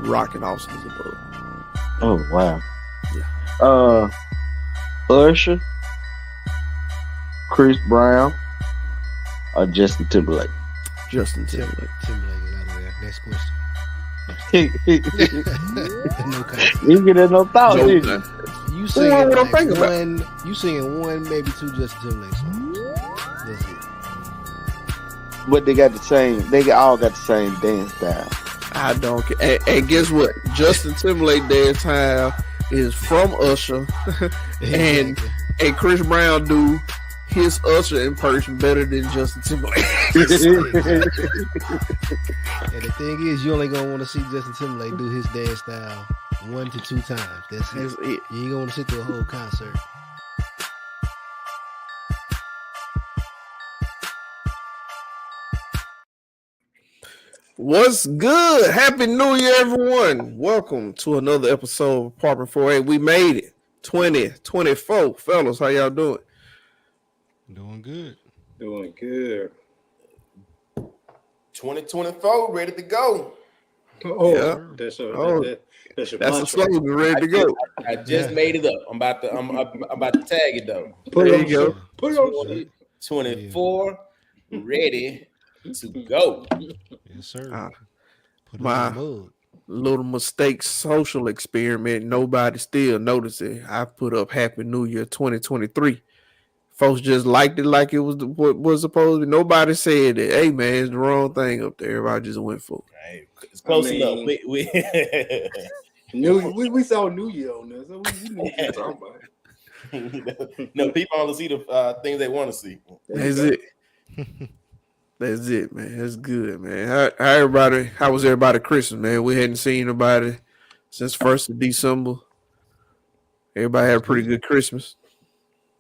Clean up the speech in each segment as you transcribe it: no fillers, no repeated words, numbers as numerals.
rocking Austin's above. Oh wow. Yeah. Usher, Chris Brown, or Justin Timberlake? Justin Timberlake. Timberlake is out of there. Next question. No comment. You get no thought, No, did you? You singing what I'm like thinking about. one. You singing one, maybe two Justin Timberlake songs. That's it. But they got the same. They all got the same dance style. I don't care. And guess what? Justin Timberlake dance style is from Usher, and Chris Brown do his Usher impression better than Justin Timberlake. And the thing is, you only gonna want to see Justin Timberlake do his dance style 1 to 2 times. That's it. That's it. You ain't gonna want to sit through a whole concert. What's good? Happy New Year, everyone. Welcome to another episode of Apartment 48. We made it. 2024. Fellas, how y'all doing? Doing good. Doing good. 2024, ready to go. Oh, Yeah. that's your That's a mantra. slogan, ready to go. I just made it up. I'm about to tag it though. Put it There on you go. shit. Put it on shit. 24, ready to go. Yes, sir. Ah, Put it my- in the mug. Little mistake social experiment. Nobody still noticed it. I put up Happy New Year 2023. Folks just liked it like it was what was supposed to be. Nobody said that, hey man, it's the wrong thing up there. Everybody just went for it. Hey, it's close I enough. mean- We saw New Year on there, so we knew what you talking about. No, people only see the things they want to see. That's it. That's it, man. That's good, man. How was everybody Christmas, man? We hadn't seen nobody since 1st of December. Everybody had a pretty good Christmas.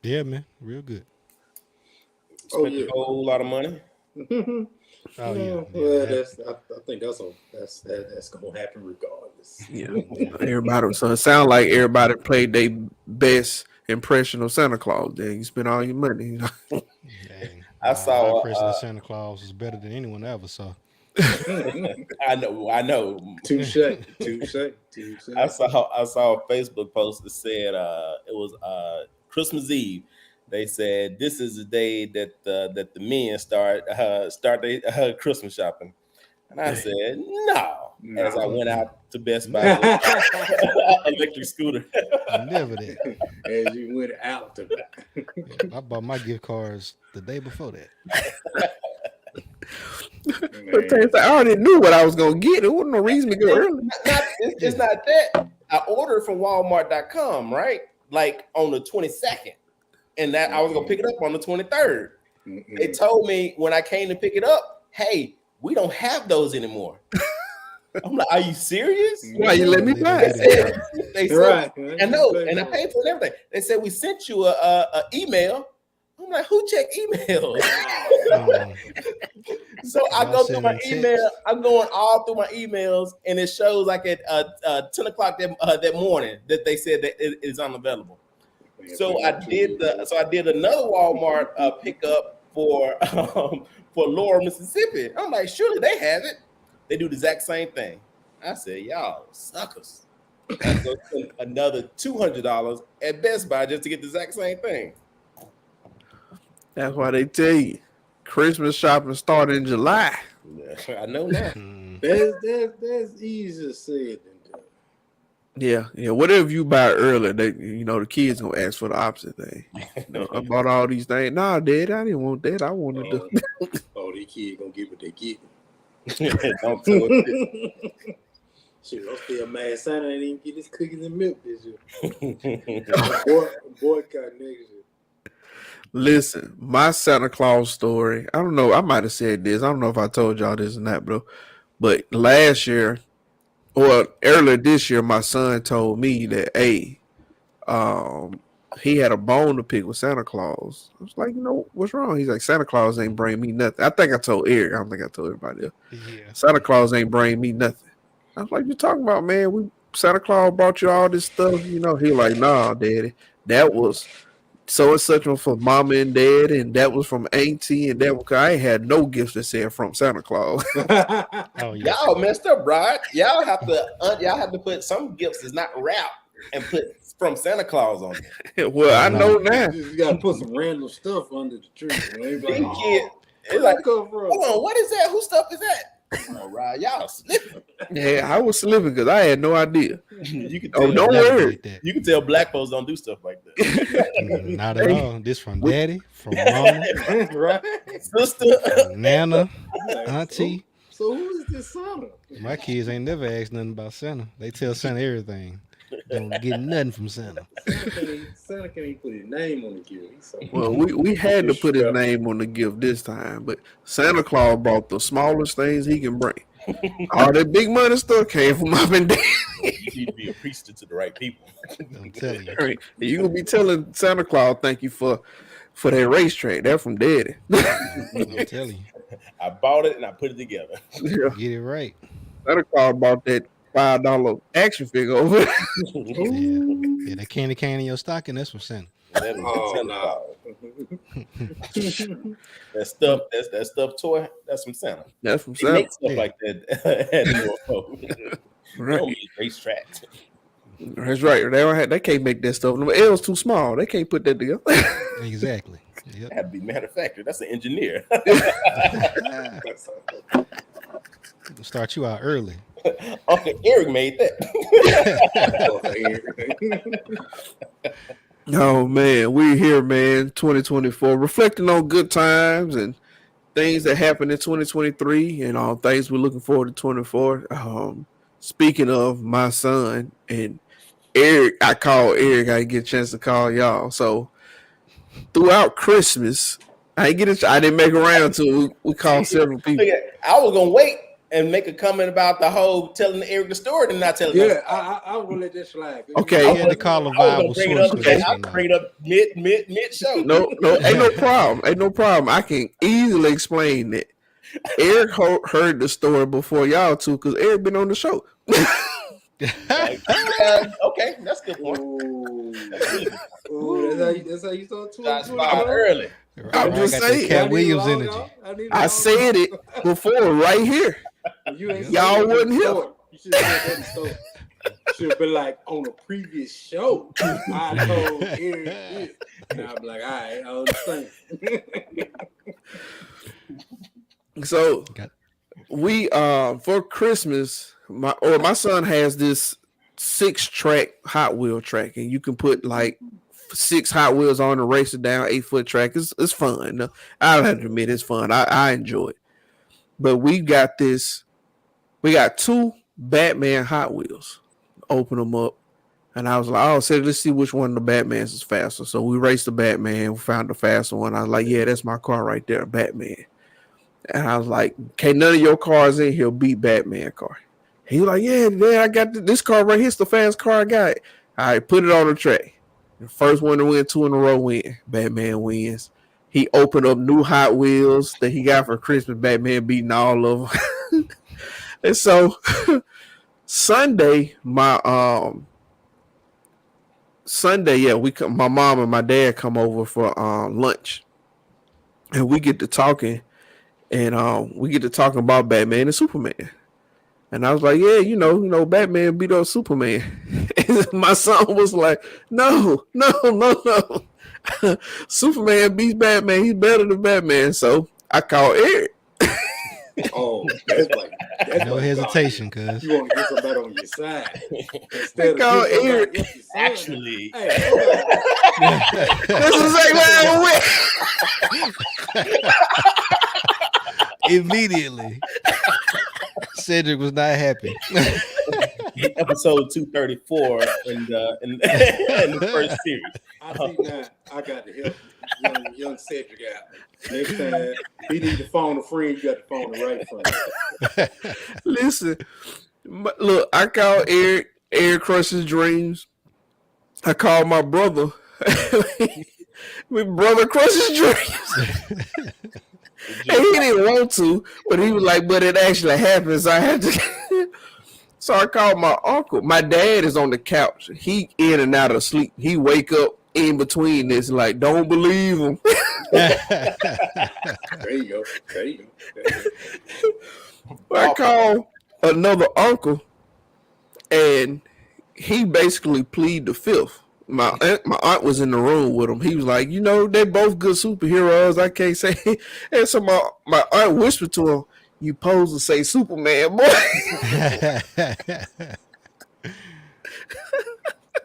Yeah, man. Real good. Spent yeah. a whole lot of money. Oh, yeah. Well, I think that's gonna happen regardless. Yeah. Everybody, so it sounded like everybody played their best impression of Santa Claus. Then you spent all your money. You know? Dang. I saw, My impression of Santa Claus is better than anyone I ever saw. I know. Touche. I saw a Facebook post that said it was Christmas Eve. They said this is the day that the men start their Christmas shopping, and I said no. As I went out to Best Buy, electric scooter. Never that. As you went out to I bought my gift cards the day before that. But I already knew what I was gonna get. There wasn't no reason to go early. It's not that. I ordered from Walmart.com, right? Like on the 22nd, and that I was gonna pick it up on the 23rd. They told me when I came to pick it up, hey, we don't have those anymore. I'm like, are you serious? Why you let me buy it? They said, right. I know, and I paid for it and everything. They said we sent you a email. I'm like, who checked email? So I go through my email. I'm going all through my emails, and it shows like at 10 o'clock that morning that they said that it is unavailable. So I did another Walmart pickup for Laurel, Mississippi. I'm like, surely they have it. They do the exact same thing. I said, y'all suckers. I go spend another $200 at Best Buy just to get the exact same thing. That's why they tell you Christmas shopping started in July. I know that. That's easier said than done. Yeah. Whatever you buy early, the kids gonna ask for the opposite thing. I bought all these things. Nah, Dad, I didn't want that. I wanted to. These kids gonna get what they get. Don't do it. Shit, I'm still mad Santa didn't even get his cookies and milk this year. Boycott next year. Listen, my Santa Claus story. I don't know. I might have said this. I don't know if I told y'all this or not, bro. But last year, or earlier this year, my son told me that, hey, he had a bone to pick with Santa Claus. I was like, what's wrong? He's like, Santa Claus ain't bring me nothing. I think I told Eric. I don't think I told everybody else. Yeah. Santa Claus ain't bring me nothing. I was like, you talking about, man? Santa Claus brought you all this stuff. He like, nah, Daddy. That was so and such one for mama and dad, and that was from auntie, and that was, I ain't had no gifts that said from Santa Claus. Oh yeah. Y'all messed up, Brian. Y'all have to put some gifts that's not wrapped and put from Santa Claus on it. Well, I know now. You gotta put some random stuff under the tree. These Like, kids, it's where like, that come from? hold on, what is that? Whose stuff is that? Oh, right, y'all slipping. Yeah, I was slipping because I had no idea. You can Oh, tell. don't Never worry. did that. You can tell black folks don't do stuff like that. Not at all. This from daddy, from mama, Right? Sister, from nana, Like, auntie. So who is this Santa? My kids ain't never asked nothing about Santa. They tell Santa everything. Don't get nothing from Santa. Santa can't even put his name on the gift. He's so Well, we had to put his name on the gift this time, but Santa Claus brought the smallest things he can bring. All that big money stuff came from mom and dad. you need to be a priest to the right people. I'm telling you. Right. You gonna be telling Santa Claus thank you for that racetrack. That from daddy. I'm telling you. I bought it and I put it together. Yeah. Get it right. Santa Claus bought that $5 action figure over. Yeah, that candy cane in your stocking, that's from Santa. That is Oh, Santa no. Claus. That stuff toy, that's from Santa. That's from They Santa. make stuff Yeah. like that at North Pole. Right. Don't use racetracks. That's right. They can't make that stuff. The L's too small. They can't put that together. Exactly. Yep. That had to be manufactured. That's an engineer. Start you out early. Uncle Eric made that. Oh man, we're here, man. 2024, reflecting on good times and things that happened in 2023, and all things we're looking forward to 24. Speaking of my son and Eric, I called Eric. I didn't get a chance to call y'all. So throughout Christmas, I didn't make a round to. We called several people. I was gonna wait and make a comment about the whole telling Eric the story and not telling us. Yeah, I will let that slide. Okay. He had to call a I was viable gonna bring it source up. for this I one. can bring it up mid show. No, ain't no problem. I can easily explain that. Eric heard the story before y'all too, because Eric been on the show. Okay, that's a good point. Ooh, that's how you start Shots 2024. fired early. I'm I just got that saying. Cat Williams energy. I said it before right here. Y'all wasn't here. You should have said that in the store. Should have been like on a previous show. I told Eric this. And I'm like, all right, I understand. So we for Christmas, my son has this 6-track Hot Wheel track, and you can put like 6 Hot Wheels on and race it down 8-foot track. It's fun. No, I have to admit it's fun. I enjoy it. But we got 2 Batman Hot Wheels. Open them up. And I was like, oh, so let's see which one of the Batmans is faster. So we raced the Batman. We found the faster one. I was like, yeah, that's my car right there, Batman. And I was like, okay, none of your cars in here beat Batman car. He was like, yeah, I got this car right here. It's the fastest car I got. All right, put it on the track. The first one to win 2 in a row win. Batman wins. He opened up new Hot Wheels that he got for Christmas. Batman beating all of them. And so Sunday, my mom and my dad come over for lunch, and we get to talking, and we get to talking about Batman and Superman. And I was like, yeah, you know, Batman beat up Superman. And my son was like, no. Superman beats Batman. He's better than Batman. So I called Eric. Oh, that's No hesitation, cuz. You want to get somebody on your side. I called Eric. Actually, Hey, This is exactly how it went. Immediately. Cedric was not happy. episode 234 in the first series. I see now. I got to help young Cedric out. Next time he need to phone a friend, you got to phone the right friend. Listen, look, I called Eric. Eric crushes dreams. I called my brother. My brother crushes dreams. And he didn't want to, but he was like, but it actually happens. I had to. So I called my uncle. My dad is on the couch. He in and out of sleep. He wake up in between this, like, don't believe him. There you go. There you go. There you go. I called another uncle, and he basically pleaded the fifth. My aunt was in the room with him. He was like, you know, they both good superheroes. I can't say. And so my aunt whispered to him, "You pose to say Superman, boy."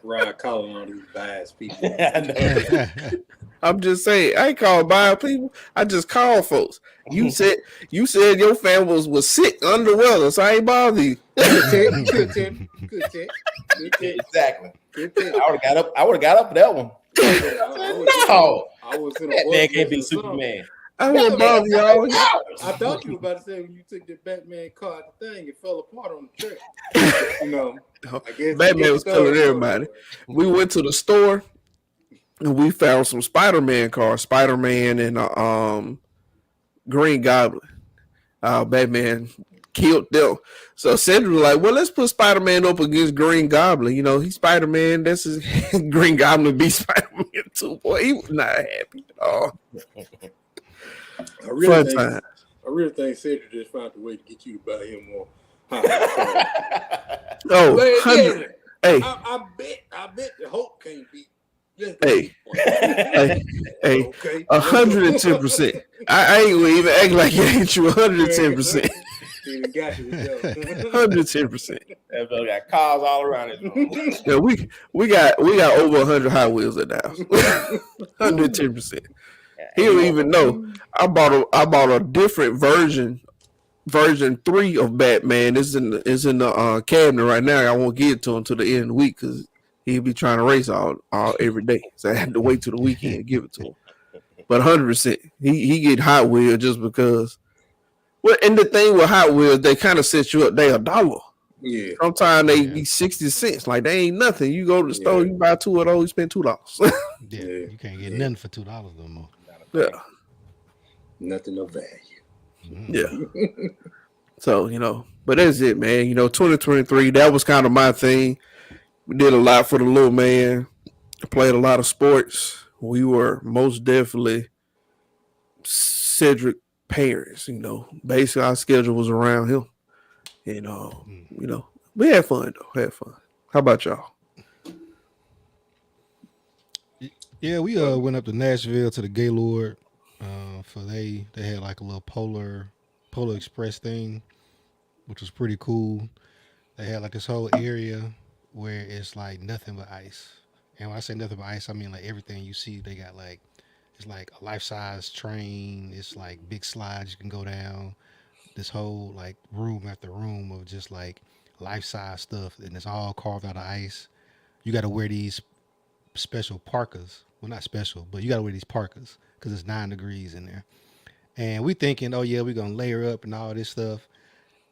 Ryan calling on these biased people. I know. I'm just saying, I ain't called by people. I just called folks. You said your family was sick, under the weather, so I ain't bother you. Good tip. Exactly. Good tip. I would have got up for that one. No, I was in that a man can't be vortex or something. Superman. I wouldn't bother y'all. I thought you were about to say when you took the Batman car out the thing, it fell apart on the track. You know, I guess Batman was killing everybody. We went to the store and we found some Spider-Man cars, Spider-Man and Green Goblin. Batman killed them. So Cedric was like, well, let's put Spider-Man up against Green Goblin. You know, he's Spider-Man. That's his Green Goblin be Spider-Man too. Boy, he was not happy at all. I really think Cedric just found a way to get you to buy him more. Oh, Man, hey. I bet the Hulk can't beat. Hey, Okay. 110%. I ain't gonna even act like it ain't you. 110%. 110%. That fella got cars all around his room. Yeah, we got over 100 Hot Wheels at the house. 110%. He don't even know. I bought a different version 3 of Batman. It's in the cabinet right now. I won't get it to him till the end of the week because he'll be trying to race all every day. So I had to wait till the weekend to give it to him. But 100%, he get Hot Wheels just because. Well, and the thing with Hot Wheels, they kind of set you up. They $1. Yeah. Sometimes they be 60 cents. Like they ain't nothing. You go to the store, you buy 2 of those, you spend $2. Yeah, you can't get nothing for $2 no more. Yeah. Nothing of value. Yeah. So, you know, but that's it, man. You know, 2023, that was kind of my thing. We did a lot for the little man. Played a lot of sports. We were most definitely Cedric parents, you know. Basically, our schedule was around him. And, you know, we had fun, though. Had fun. How about y'all? Yeah, we went up to Nashville to the Gaylord. For they had like a little Polar Express thing, which was pretty cool. They had like this whole area where it's like nothing but ice. And when I say nothing but ice, I mean like everything you see. They got like it's like a life-size train. It's like big slides you can go down. This whole like room after room of just like life-size stuff, and it's all carved out of ice. You got to wear these special parkas. Well, not special, but you got to wear these parkas because it's 9 degrees in there. And we thinking, oh yeah, we're gonna layer up and all this stuff.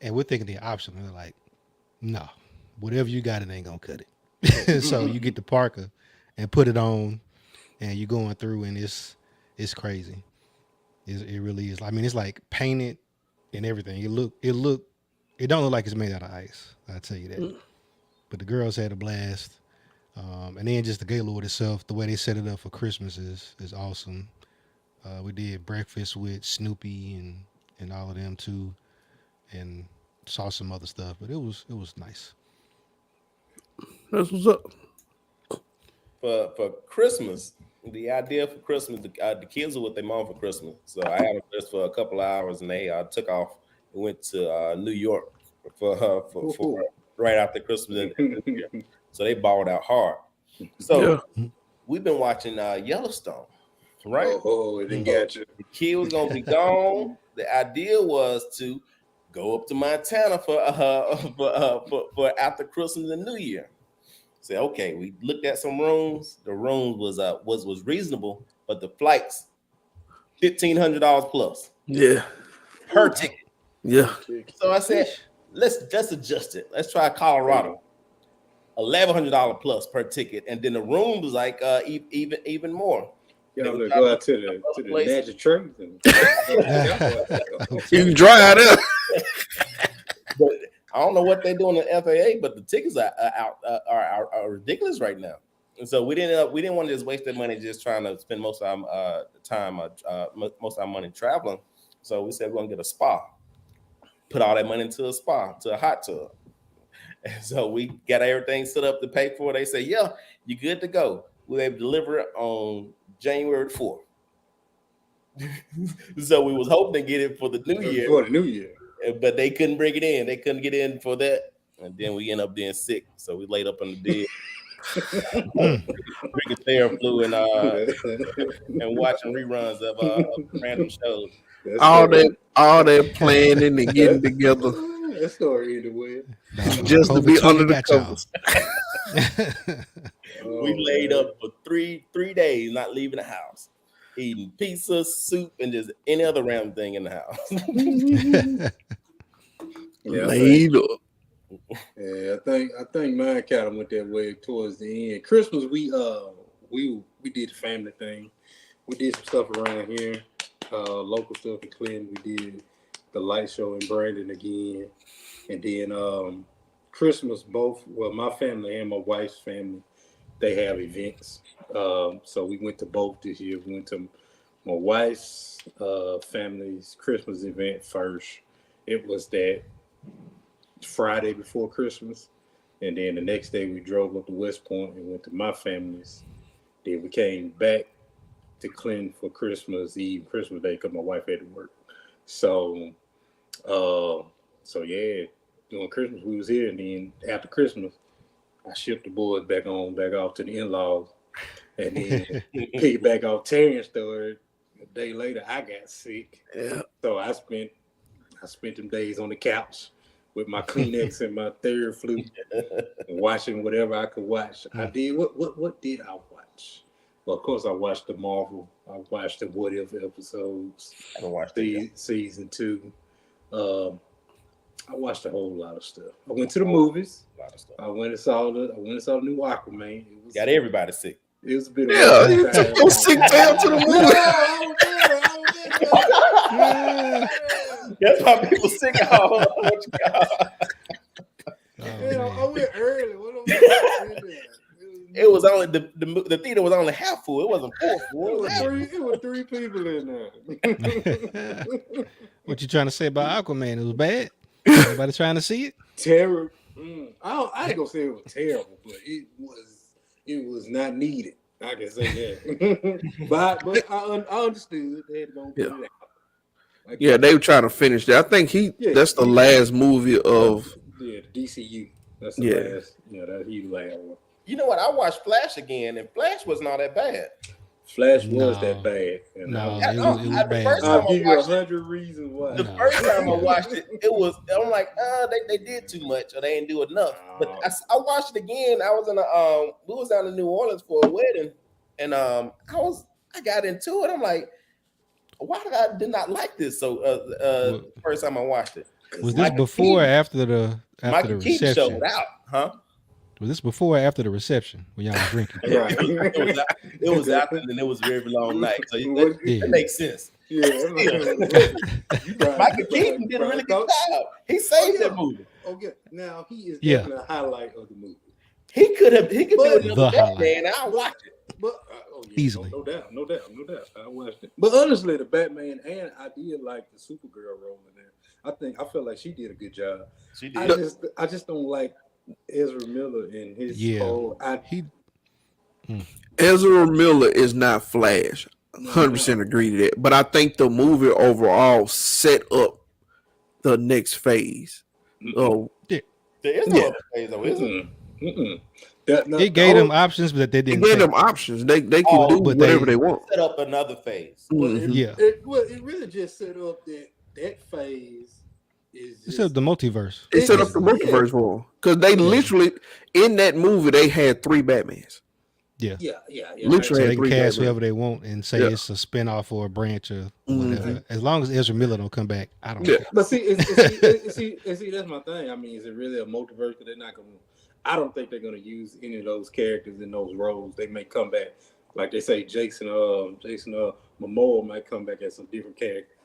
And we're thinking the option. And they're like, no, whatever you got, it ain't gonna cut it. So you get the parka and put it on, and you're going through, and it's crazy. It really is. I mean, it's like painted and everything. It don't look like it's made out of ice. I'll tell you that. But the girls had a blast. And then just the Gaylord itself, the way they set it up for Christmas is awesome. We did breakfast with Snoopy and all of them too, and saw some other stuff. But it was nice. That's what's up. For Christmas, the idea for Christmas, the kids are with their mom for Christmas. So I had them just for a couple of hours, and they took off and went to New York for right after Christmas. So they balled out hard. So we've been watching Yellowstone, right? Oh, it didn't get you. The kid was gonna be gone. The idea was to go up to Montana for after Christmas and New Year. Say, okay, we looked at some rooms. The rooms was reasonable, but the flights $1,500 plus. Yeah. Per ticket. Yeah. So I said, let's adjust it. Let's try Colorado. $1,100 plus per ticket, and then the room was like even more. Y'all go out to the magic trains. You can dry it up. But I don't know what they're doing in FAA, but the tickets are ridiculous right now. So we didn't want to just waste that money just trying to spend most of our most of our money traveling. So we said we're gonna get a spa, put all that money into a spa, to a hot tub. And so we got everything set up to pay for it. They say, yeah, you're good to go. We were able to deliver it on January 4th. So we was hoping to get it for the new year. For the new year. But they couldn't bring it in. They couldn't get in for that. And then we end up being sick. So we laid up on the bed. Drinking Theraflu and watching reruns of random shows. All that planning and getting together. That story anyway. Just to be under the covers. We laid up for three days, not leaving the house, eating pizza, soup, and just any other random thing in the house. Laid up. Yeah, I think mine kind of went that way towards the end. Christmas, we did the family thing. We did some stuff around here, local stuff in Clinton. We did the light show in Brandon again, and then Christmas, my family and my wife's family, they have events. So we went to both this year. We went to my wife's family's Christmas event first. It was that Friday before Christmas, and then the next day we drove up to West Point and went to my family's. Then we came back to Clinton for Christmas Eve, Christmas Day, because my wife had to work. So yeah, during Christmas we was here, and then after Christmas, I shipped the boys back off to the in-laws, and then piggyback off Terrence's story. A day later, I got sick. Yeah. So I spent them days on the couch with my Kleenex and my Theraflu, and watching whatever I could watch. I did. What did I watch? Well, of course, I watched the Marvel. I watched the What If episodes. I haven't watched season 2. I watched a whole lot of stuff. I went to the movies. A lot of stuff. I went and saw the new Aquaman. Got everybody sick. It was a bit of you took your sick tail to the movie. That's why people sick. I went early. It was only the theater was only half full. It wasn't full. It was three people in there. What you trying to say about Aquaman? It was bad. Anybody trying to see it? Terrible. I ain't gonna say it was terrible, but it was not needed. I can say that. but I understood they had to go put it out. Yeah, they were trying to finish that. I think that's the last movie of the DCU. That's the last. Yeah, that he last one. You know what? I watched Flash again, and Flash wasn't all that bad. Flash was that bad. And it was bad. I'll give you 100 reasons why. The first time I watched it, I'm like, they did too much or they didn't do enough. But I watched it again. I was we was down in New Orleans for a wedding, and I got into it. I'm like, why did not like this? So first time I watched it. Was this before or after the reception? Showed out, huh? Was this before or after the reception when y'all was drinking? Right. it was after, and it was a very long night. So that makes sense. Yeah. Michael Keaton did a really good job. He saved that movie. Okay, now he is definitely a highlight of the movie. He could do another Batman, and I'll watch it. But easily, no doubt. I watched it. But honestly, the Batman, and I did like the Supergirl role in there. I felt like she did a good job. She did. I just don't like Ezra Miller and his whole. Ezra Miller is not Flash. 100% agree to that. But I think the movie overall set up the next phase. Oh, there is no other phase, though, isn't it? It gave them options, but they didn't. It gave them options. They can do whatever they want. Set up another phase. It really just set up that phase. It set up the multiverse. It set up the multiverse for them. Because they literally, in that movie, they had 3 Batmans. Yeah. Literally, so they can cast whoever they want and say it's a spinoff or a branch or whatever. As long as Ezra Miller don't come back, I don't care. But see, that's my thing. I mean, is it really a multiverse? Because they're not going to. I don't think they're going to use any of those characters in those roles. They may come back, like they say, Jason Momoa might come back as some different character.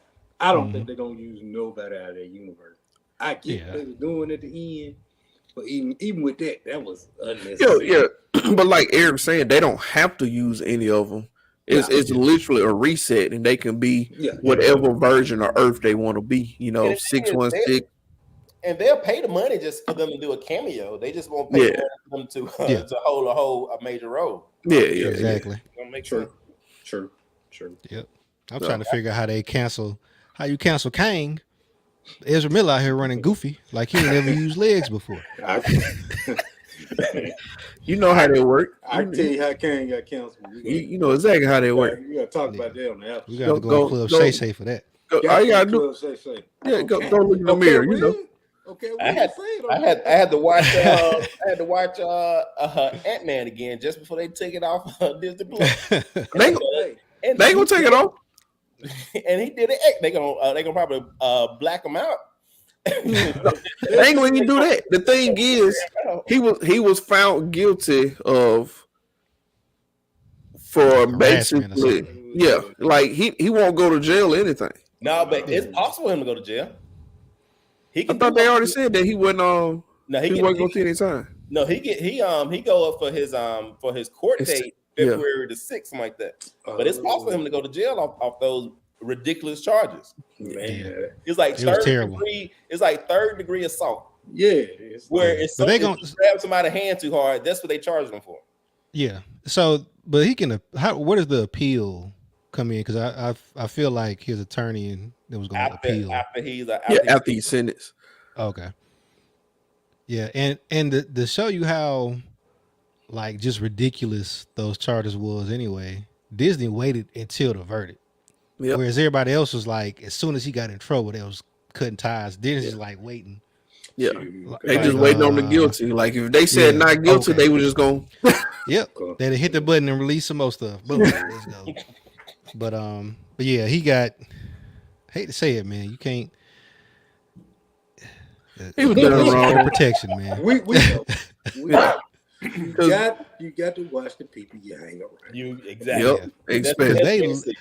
I don't think they're going to use nobody out of their universe. I get what they were doing at the end, but even with that was unnecessary. Yeah. but like Eric saying, they don't have to use any of them. It's literally a reset, and they can be whatever version of Earth they want to be. You know, 616. And they'll pay the money just for them to do a cameo. They just won't pay the money for them to hold a major role. Yeah, exactly. Gonna make sure. True. Yep. I'm trying to figure out how you cancel Kang. Ezra Miller out here running goofy like he ain't never used legs before. You know how they work. I can tell you how Kang got canceled. You know exactly how they work. We gotta talk about that on the episode. We gotta go Club Shay Shay for that. All you gotta do, go look in the mirror. You know. Okay, I had to watch Ant-Man again just before they took it off Disney Plus. They ain't gonna take it off. And he did it. They gonna probably black him out. They ain't gonna even do that. The thing is, he was found guilty for basically like he won't go to jail or anything. No, but it's possible for him to go to jail. I thought they already said that he went on. No, he wasn't going to any time. No, he go up for his court date February the 6th, something like that. But it's possible for him to go to jail off those ridiculous charges. Man, it's like third degree. It's like third degree assault. Yeah, where it's they gonna grab somebody's hand too hard. That's what they charge them for. Yeah. So, but he can. Where does the appeal come in? Because I feel like his attorney that was going to appeal after he's sentenced. Okay. Yeah, and to show you how like just ridiculous those charges was anyway, Disney waited until the verdict. Yep. Whereas everybody else was like, as soon as he got in trouble, they was cutting ties. Disney's like waiting. Yeah, they just waiting on the guilty. Like if they said not guilty, they were just going. Yep, they'd hit the button and release some more stuff. Boom, let's go. But yeah, he got. Hate to say it, man. You can't. He was done wrong. Protection, man. We know. You got to watch the people you hang around. You exactly. Yep. Exactly.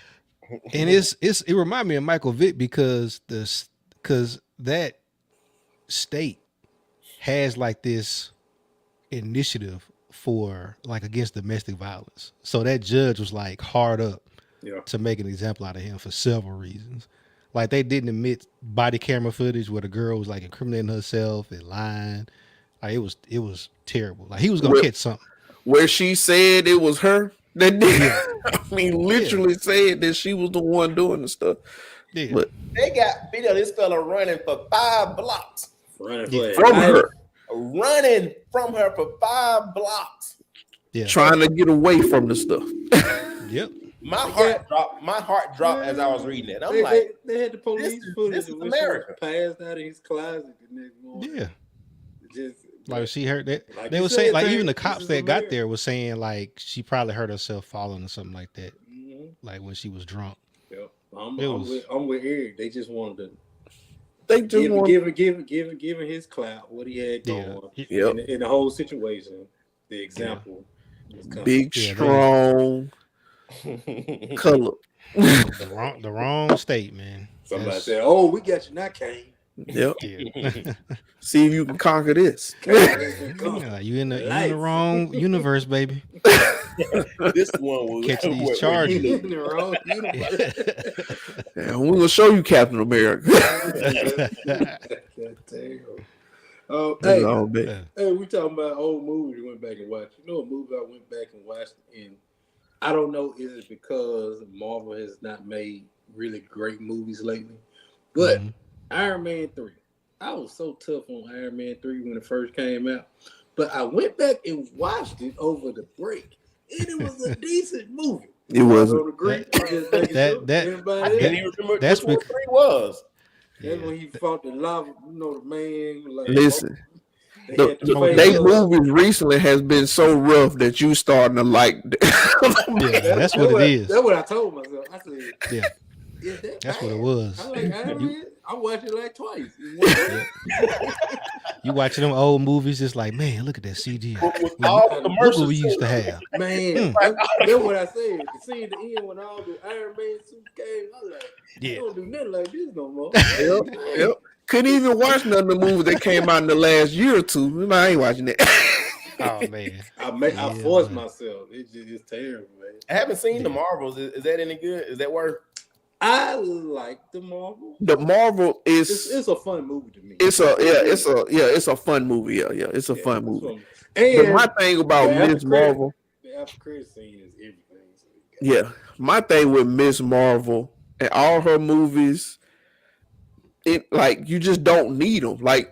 And it reminded me of Michael Vick because that state has like this initiative for like against domestic violence. So that judge was like hard up to make an example out of him for several reasons. Like they didn't admit body camera footage where the girl was like incriminating herself and lying. Like it was terrible. Like he was gonna catch something. Where she said it was her that did. I mean, literally said that she was the one doing the stuff. Yeah. But they got video of this fella running for 5 blocks. Running from her. Running from her for 5 blocks. Yeah. Trying to get away from the stuff. Yep. My heart dropped as I was reading it. I'm like, they had the police footage. This is America. Passed out of his closet the next morning. Yeah. Just like she heard that. Like they were saying, like even the cops that got there was saying like she probably hurt herself falling or something like that. Mm-hmm. Like when she was drunk. Yep. I'm with Eric. They just wanted to. They just giving his clout what he had going. Yeah. In the whole situation, the example. Big, strong. Color. the wrong state, man. Somebody said, "Oh, we got you now, Kane." Yep. See if you can conquer this. You in the wrong universe, baby. This one will catch these charges. In the wrong universe. Yeah, we're gonna show you Captain America. Hey, we talking about old movies we went back and watched. You know a movie I went back and watched, and I don't know, is it because Marvel has not made really great movies lately? But Iron Man 3. I was so tough on Iron Man 3 when it first came out. But I went back and watched it over the break. And it was a decent movie. It wasn't. That's what 3 was. That's when he fought the lava, the man. Like, listen. They movies recently has been so rough that you starting to like. That's what it is. That's what I told myself. I said, that's what it was. I like Iron Man. I watched it like twice. You watching them old movies, just like, man, look at that CG. Look what we used to have. Man, that's what I said. Seeing the end when all the Iron Man suits came, I was like, you don't do nothing like this no more. Yep. Couldn't even watch none of the movies that came out in the last year or two. I ain't watching that. Oh man, I forced myself. It's terrible, man. I haven't seen the Marvels. Is that any good? Is that worth? I like the Marvel. The Marvel is it's a fun movie to me. It's a fun movie. Yeah, it's a fun movie. And but my thing about Miss Marvel, the after credit scene is everything. So yeah, my thing with Miss Marvel and all her movies, it like you just don't need them. Like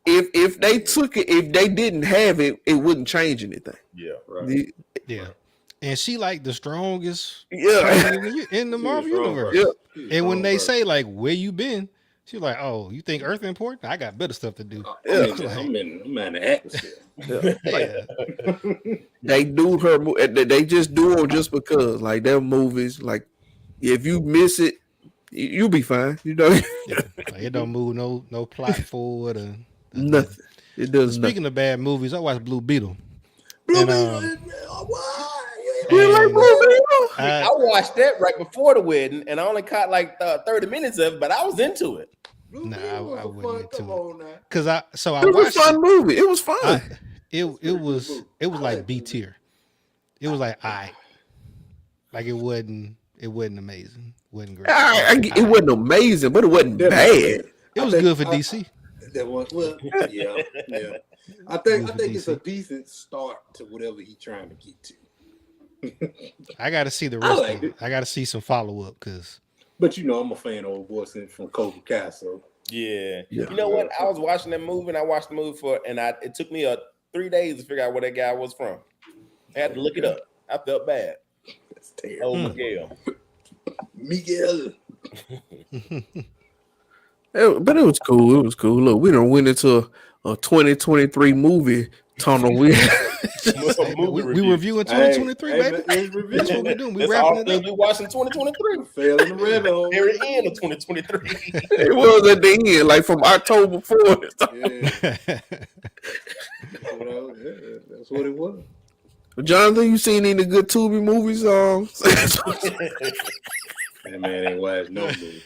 if they took it, if they didn't have it, it wouldn't change anything. Yeah, right. Yeah. And she like the strongest in the Marvel universe. Yeah. And when they say like where you been, she's like, oh, you think Earth important? I got better stuff to do. I'm in the atmosphere. They do her. They just do them just because, like their movies. Like if you miss it, you'll be fine. You know, like, it don't move no plot forward or nothing. It does. Speaking of bad movies, I watched Blue Beetle. Blue Beetle. I watched that right before the wedding, and I only caught like 30 minutes of it, but I was into it. Nah, I wasn't into it. Cause it was a fun movie. It was fun. It was like B tier. It was like like it wasn't amazing. It wasn't great. It wasn't amazing, but it wasn't bad. It was good for DC. Yeah. I think it's a decent start to whatever he's trying to get to. I got to see the rest of it. I got to see some follow up But I'm a fan of old boy from Cobra Kai, so yeah. You know what? I was watching that movie, and I watched the movie it took me 3 days to figure out where that guy was from. I had to look it up. I felt bad. That's terrible. Oh, Miguel. But it was cool. It was cool. Look, we done went into a 2023 movie tunnel. We reviewing 2023, baby. That's what we're doing. We wrapping it up. We watching 2023. Fell in the rabbit hole. Very end of 2023. It was at the end, like from October 4th. That's what it was. Jonathan, you seen any good Tubi movies? That man ain't watched no movie.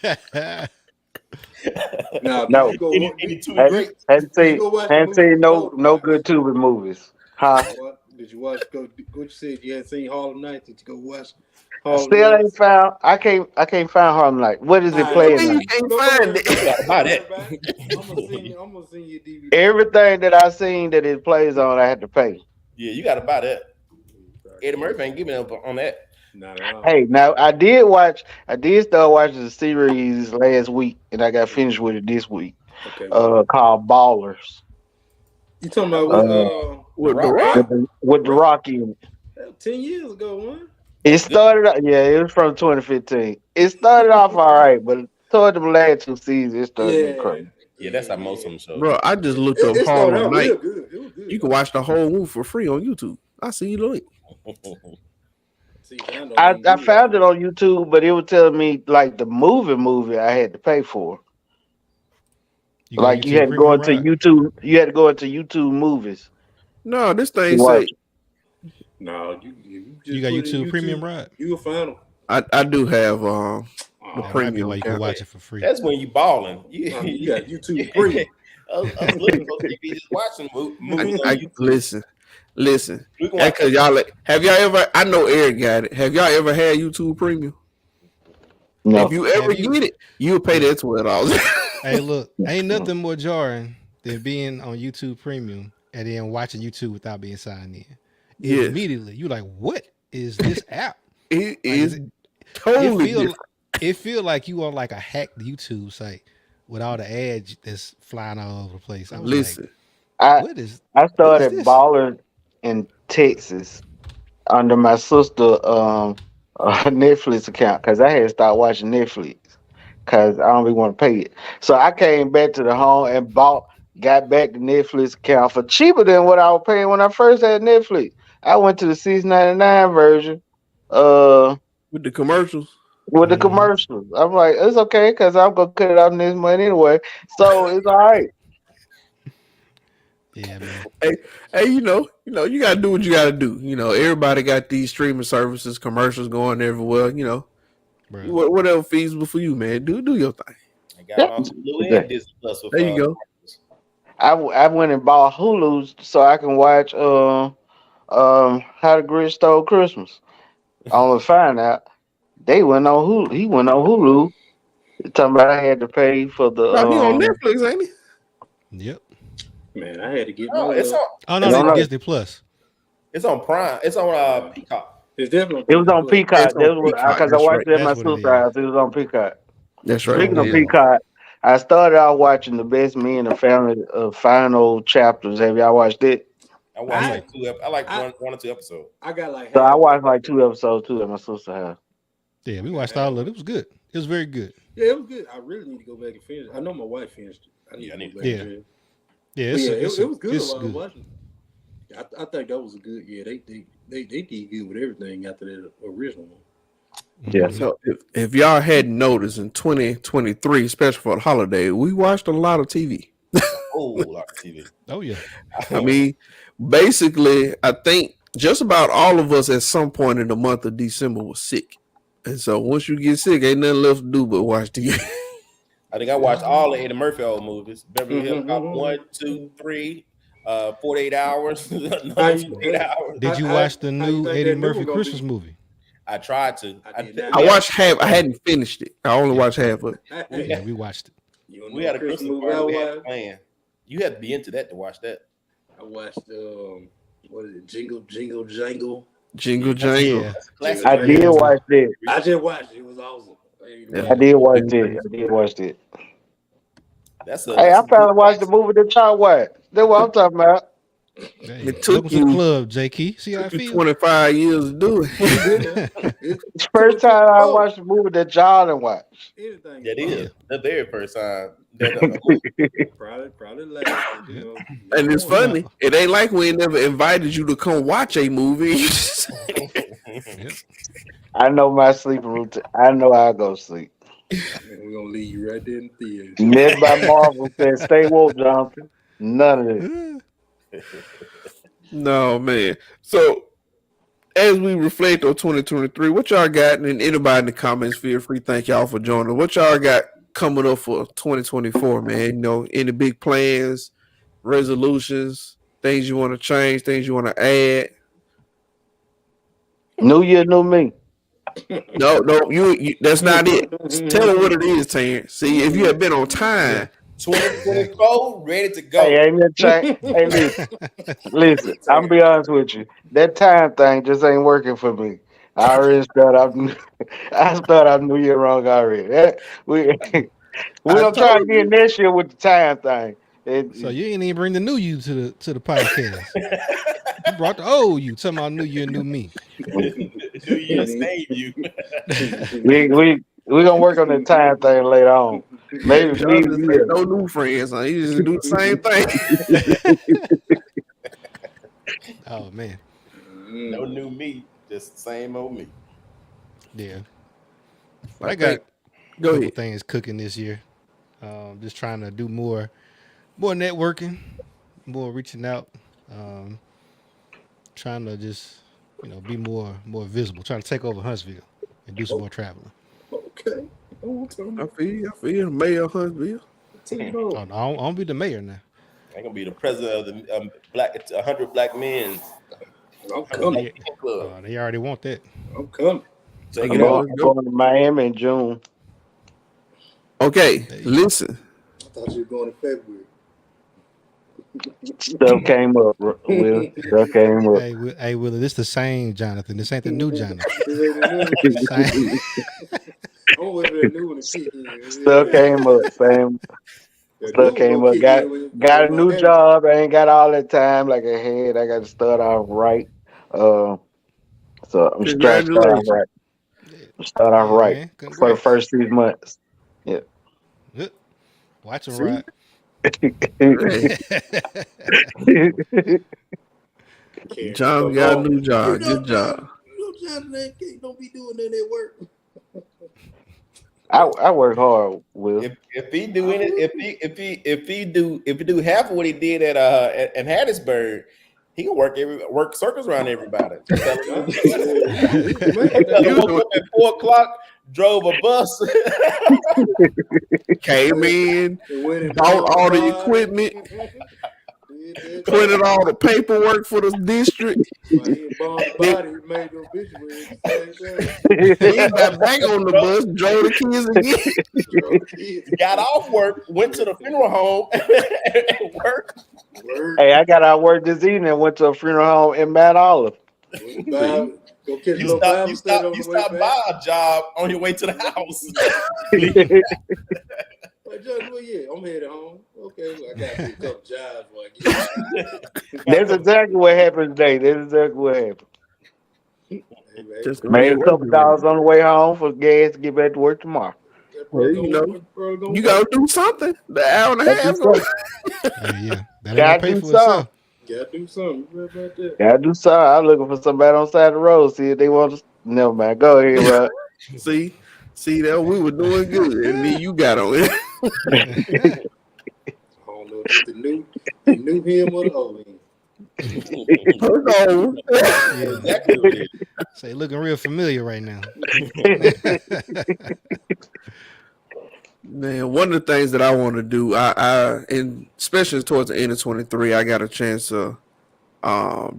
No. Hadn't seen no good Tubi movies. Huh? Did you watch? What you said? You hadn't seen Harlem Nights? Did you go watch? Still ain't found. I can't find Harlem Nights. What is it playing? You can't find it. About it. I'm gonna send you a DVD. Everything that I seen that it plays on, I had to pay. Yeah, you got to buy that. Eddie Murphy ain't giving up on that. Hey, now I did start watching the series last week, and I got finished with it this week. Okay. Called Ballers. You talking about with The Rock? With The Rock in it. 10 years ago, man. It started. It was from 2015. It started off all right, but toward the last 2 seasons, it started getting crazy. Yeah, that's how most of them show. Bro, I just looked up Harlem Night. You can watch the whole movie for free on YouTube. I see you link. I found it on YouTube, but it was telling me like the movie I had to pay for. You had to go into YouTube. You had to go into YouTube movies. No, this thing say. No, you got YouTube Premium, right? You will find them. I do have the premium. You can watch it for free. That's when you balling. You got YouTube Premium. I was looking for TV, just watching movies. Listen. Because have y'all ever? I know Eric got it. Have y'all ever had YouTube Premium? No. If you ever get it, you'll pay that $12. Hey, look, ain't nothing more jarring than being on YouTube Premium and then watching YouTube without being signed in. Yes. Immediately, you're like, "What is this app?" It is totally different. It feel like you on like a hacked YouTube site with all the ads that's flying all over the place. I was I started Baller in Texas under my sister Netflix account because I had to start watching Netflix because I don't really want to pay it. So I came back to the home and got back the Netflix account for cheaper than what I was paying when I first had Netflix. I went to the $6.99 version. With the commercials. With the commercials. I'm like, it's okay because I'm gonna cut it out this month anyway. So it's all right. Yeah, man. Hey, you gotta do what you gotta do. Everybody got these streaming services, commercials going everywhere. Whatever feasible for you, man. Do your thing. I got Disney Plus. There you go. I went and bought Hulu so I can watch How the Grinch Stole Christmas. I only find out they went on Hulu. He went on Hulu. Talking about I had to pay for the No, he on Netflix, ain't he? Yep. Man, I had to get my No, it's little. on. Oh no, I they don't know. Disney Plus. It's on Prime. It's on Peacock. It's definitely on It was Disney on Plus. Peacock. It's on That's what Peacock. because I That's right. watched it at my That's what it sister's is. house. It was on Peacock. That's right. Speaking of Yeah. Peacock, I started out watching the Best Me and the Family final chapters. Have y'all watched it? I watched Yeah. like two. I like I- one or two episodes. I got like So I half. watched like 2 episodes too at my sister's house. Yeah, we watched all of it. It was good. It was very good. Yeah, it was good. I really need to go back and finish. I know my wife finished it. I need to go back. Yeah. and finish. Yeah, But it's it was good it's while I was good. watching. I think that was a good. Yeah, they did good with everything after that original one. Yeah. So if y'all hadn't noticed, in 2023, especially for the holiday, we watched a lot of TV. Oh, like TV. Oh yeah. I mean, basically, I think just about all of us at some point in the month of December was sick. And so once you get sick, ain't nothing left to do but watch TV. I think I watched all the Eddie Murphy old movies. Beverly Hills Cop 1, 2, 3, 48 hours, another 48 hours. Did you watch the new Eddie Murphy Christmas movie? I tried to. I watched half. I hadn't finished it. I only watched half of it. Yeah, we watched it. We had a Christmas party. We had a plan. You had to be into that to watch that. I watched what is it? Jingle Jangle. Jingle Jangle. Yeah. Classic. I did watch it. I just watched it. It was awesome. Yeah. I did watch it. I did watch it. That's Hey, I finally watched the movie that y'all watched. That's what I'm talking about. Hey, It took welcome to the you- club, J.K. See how I Took you feel? 25 years to do it. It's the first time I watched the movie that y'all didn't watch. Anything. That is the very first time. Probably last. You know. And it's funny. It ain't like we ain't never invited you to come watch a movie. Yep. I know my sleeping routine. I know I go sleep. We're gonna leave you right there in the theater. Never by Marvel said, "Stay woke, Jonathan." None of it. No, man. So as we reflect on 2023, what y'all got? And anybody in the comments, feel free. Thank y'all for joining. What y'all got coming up for 2024, man? You know, any big plans, resolutions, things you want to change, things you want to add? New year, new me. No, you that's not it. Tell them what it is, Terrence. See, if you had been on time, 2024, ready to go. Hey, ain't that change? Hey, listen. I'm be honest with you. That time thing just ain't working for me. I already started out. I started out New Year wrong already. We gonna try again next year with the time thing. So you ain't even bring the new you to the podcast. You brought the old you. Talking about new year, new me. New Year's save you. we gonna work on the time thing later on. Maybe John just ain't no new friends. Huh? You just do the same thing. Oh man. No new me, just same old me. Yeah. But I got a Go couple ahead. things cooking this year. Just trying to do more networking, more reaching out. Trying to just be more visible. Trying to take over Huntsville and do some more traveling. Okay. I feel you. Mayor Huntsville. Oh, no, I don't be the mayor now. I'm gonna be the president of the 100 Black Men. I'm coming. They already want that. I'm coming. Take I'm it out. going to Miami in June. Okay, listen. I thought you were going in February. Stuff came up, Will. Stuff came up. Hey, Willie, this the same Jonathan. This ain't the new Jonathan. Stuff I'm waiting for the new one to kick in. came up. Same stuff came up. Got a new job. I ain't got all that time like I had. I got to start off right. So I'm trying to start off right. Start off right Man, for the first 6 months. Yeah. Watch him ride. John got a new job. Good job. Jonathan don't be doing that at work. I work hard, Will. If he do any, if he do half of what he did at Hattiesburg, He can work circles around everybody. Yeah, Woke up at 4:00, drove a bus, came in, bought all the equipment, printed all the paperwork for the district. Then got back on the bus, drove the kids again. got off work, went to the funeral home, and worked. Hey, I got out of work this evening. Went to a funeral home in Mount Olive. You stopped by a job on your way to the house. I'm headed home. Okay, well, I got to do a couple jobs before I get. That's exactly what happened today. That's exactly what happened. Just made a couple dollars on the way home for gas to get back to work tomorrow. Well, you gotta do something. The hour and a half. Yeah, that gotta pay do for something. Gotta do something. About that. Gotta do something. I'm looking for somebody on the side of the road. See if they want to. Never mind. Go ahead, bro. See that we were doing good, and then you got on it. I don't know if it's the new him or the old him. Yeah. Exactly. Say, looking real familiar right now. Man, one of the things that I want to do, and especially towards the end of 23, I got a chance to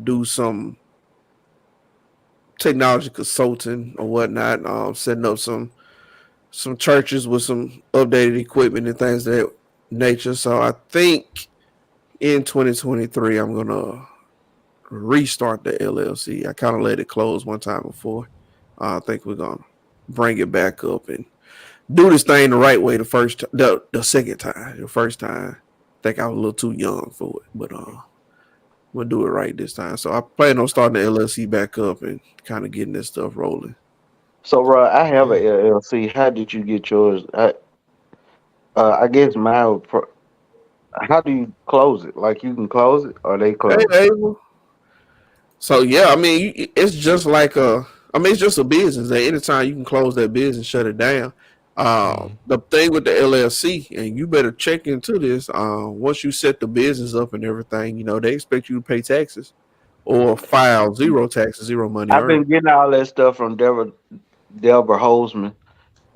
do some technology consulting or whatnot, setting up some churches with some updated equipment and things of that nature. So I think in 2023, I'm gonna restart the LLC. I kind of let it close one time before. I think we're gonna bring it back up and do this thing the right way. The second time, the first time, I think I was a little too young for it, but we'll do it right this time. So I plan on starting the LLC back up and kind of getting this stuff rolling. So, Rod, I have a LLC. How did you get yours? I guess mine. How do you close it? Like you can close it, or they close? Hey, Abel. So yeah, I mean, it's just like it's just a business. At any time you can close that business, shut it down. The thing with the LLC, and you better check into this. Once you set the business up and everything, they expect you to pay taxes or file zero taxes, zero money I've been earned. getting all that stuff from Deborah Holzman.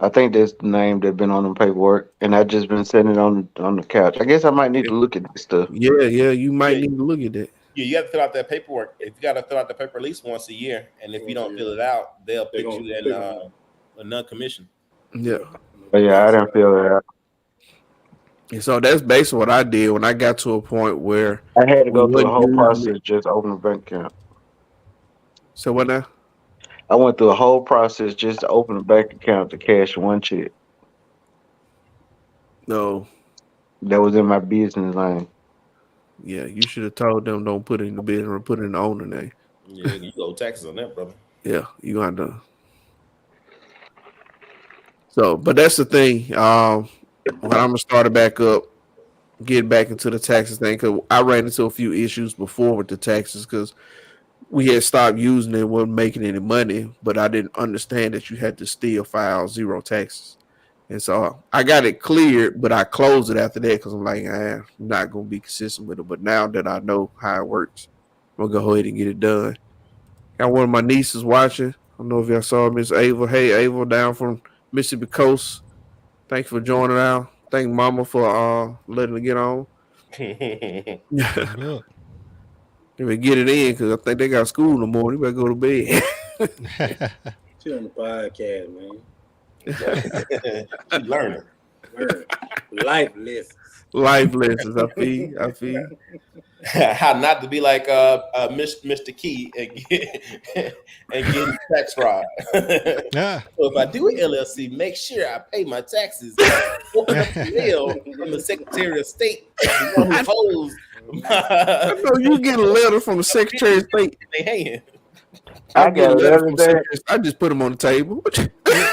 I think that's the name that's been on the paperwork, and I just been sitting on the couch. I guess I might need to look at this stuff. Yeah, you might need to look at that. Yeah, you got to fill out that paperwork. If you got to fill out the paper at least once a year, and if you don't fill it out, they'll put you in a non-commission. Yeah. But yeah, I didn't feel that. And so that's basically what I did when I got to a point where I had to go through the whole process just to open a bank account. So what now? I went through a whole process just to open a bank account to cash one check. No. That was in my business line. Yeah, you should have told them don't put it in the business or put it in the owner name. Yeah, you owe taxes on that, brother. Yeah, you got to. So, but that's the thing. When I'm gonna start it back up, get back into the taxes thing, because I ran into a few issues before with the taxes because we had stopped using it, wasn't making any money, but I didn't understand that you had to still file zero taxes. And so I got it cleared, but I closed it after that because I'm like, I'm not going to be consistent with it. But now that I know how it works, I'm going to go ahead and get it done. Got one of my nieces watching. I don't know if y'all saw Miss Ava. Hey, Ava, down from Mississippi Coast. Thanks for joining out. Thank Mama for letting her get on. Look. If we get it in, because I think they got school in the morning. You better go to bed. She on the podcast, man. Learning. Life lessons. Life lessons. I feel. How not to be like Mr. Key and get tax fraud. Yeah. So if I do an LLC, make sure I pay my taxes. Open up the mail from the Secretary of State. The one who holds I know you get a letter from the Secretary of State. they hand. I got a letter from that. I just put them on the table.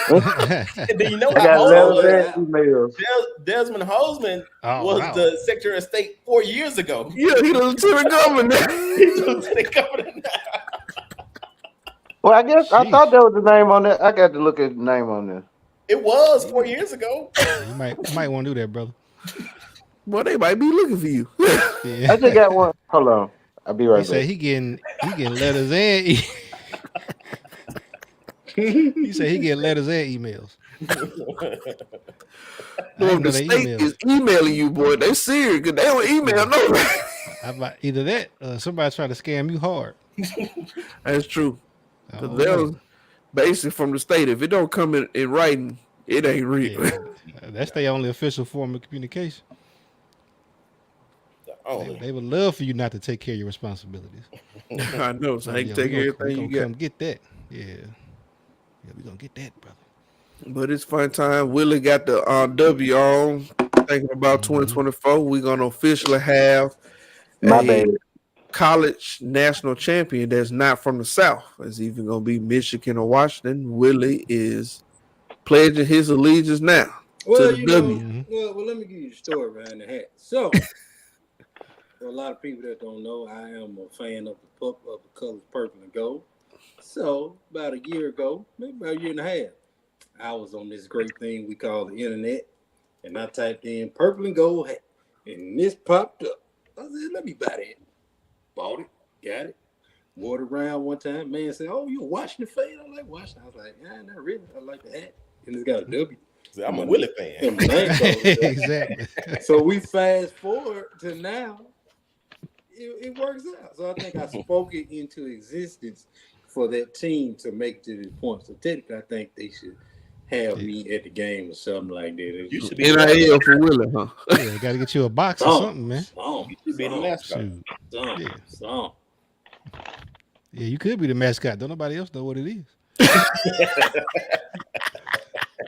And then you know I got how old letters and emails. Desmond Holzman was the Secretary of State 4 years ago. Yeah, he the lieutenant governor. He's the lieutenant governor now. Well, I guess I thought that was the name on it. I got to look at the name on there. It was 4 years ago. You might want to do that, brother. Well, they might be looking for you. Yeah. I just got one. Hold on. I'll be right He said back. he getting letters and he said he getting letters and emails. I No, didn't know the they state emails. is emailing you, boy. They serious because they don't email Yeah. nobody. I about either that somebody's trying to scam you hard. That's true. I Because don't know. they're basically from the state. If it don't come in writing, it ain't real. Yeah, that's their only official form of communication. They would love for you not to take care of your responsibilities. I know. So Oh I can yeah, take we everything you gonna got. come get that. Yeah, we gonna get that, brother. But it's fun time. Willie got the W on. Thinking about Mm-hmm. 2024. We're going to officially have My a bad. college national champion that's not from the South. It's even going to be Michigan or Washington. Willie is pledging his allegiance now to Well, the W. Mm-hmm. well, let me give you the story behind the hat. So, for a lot of people that don't know, I am a fan of the colors purple and gold. So, about a year ago, maybe about a year and a half, I was on this great thing we call the internet, and I typed in purple and gold hat, and this popped up. I said, let me buy that. Bought it, got it, wore it around one time. Man said, oh, you a Washington fan? I like Washington. I was like, nah, not really. I like the hat. And it's got a W. I'm a Willie fan. And my name goes there. Exactly. So we fast forward to now. It works out. So I think I spoke it into existence for that team to make to this point. So technically, I think they should have me at the game or something like that. You should be NIL for Willie, huh? Yeah, got to get you a box or something, man. You should be the mascot. Shoot. Yeah, you could be the mascot. Don't nobody else know what it is.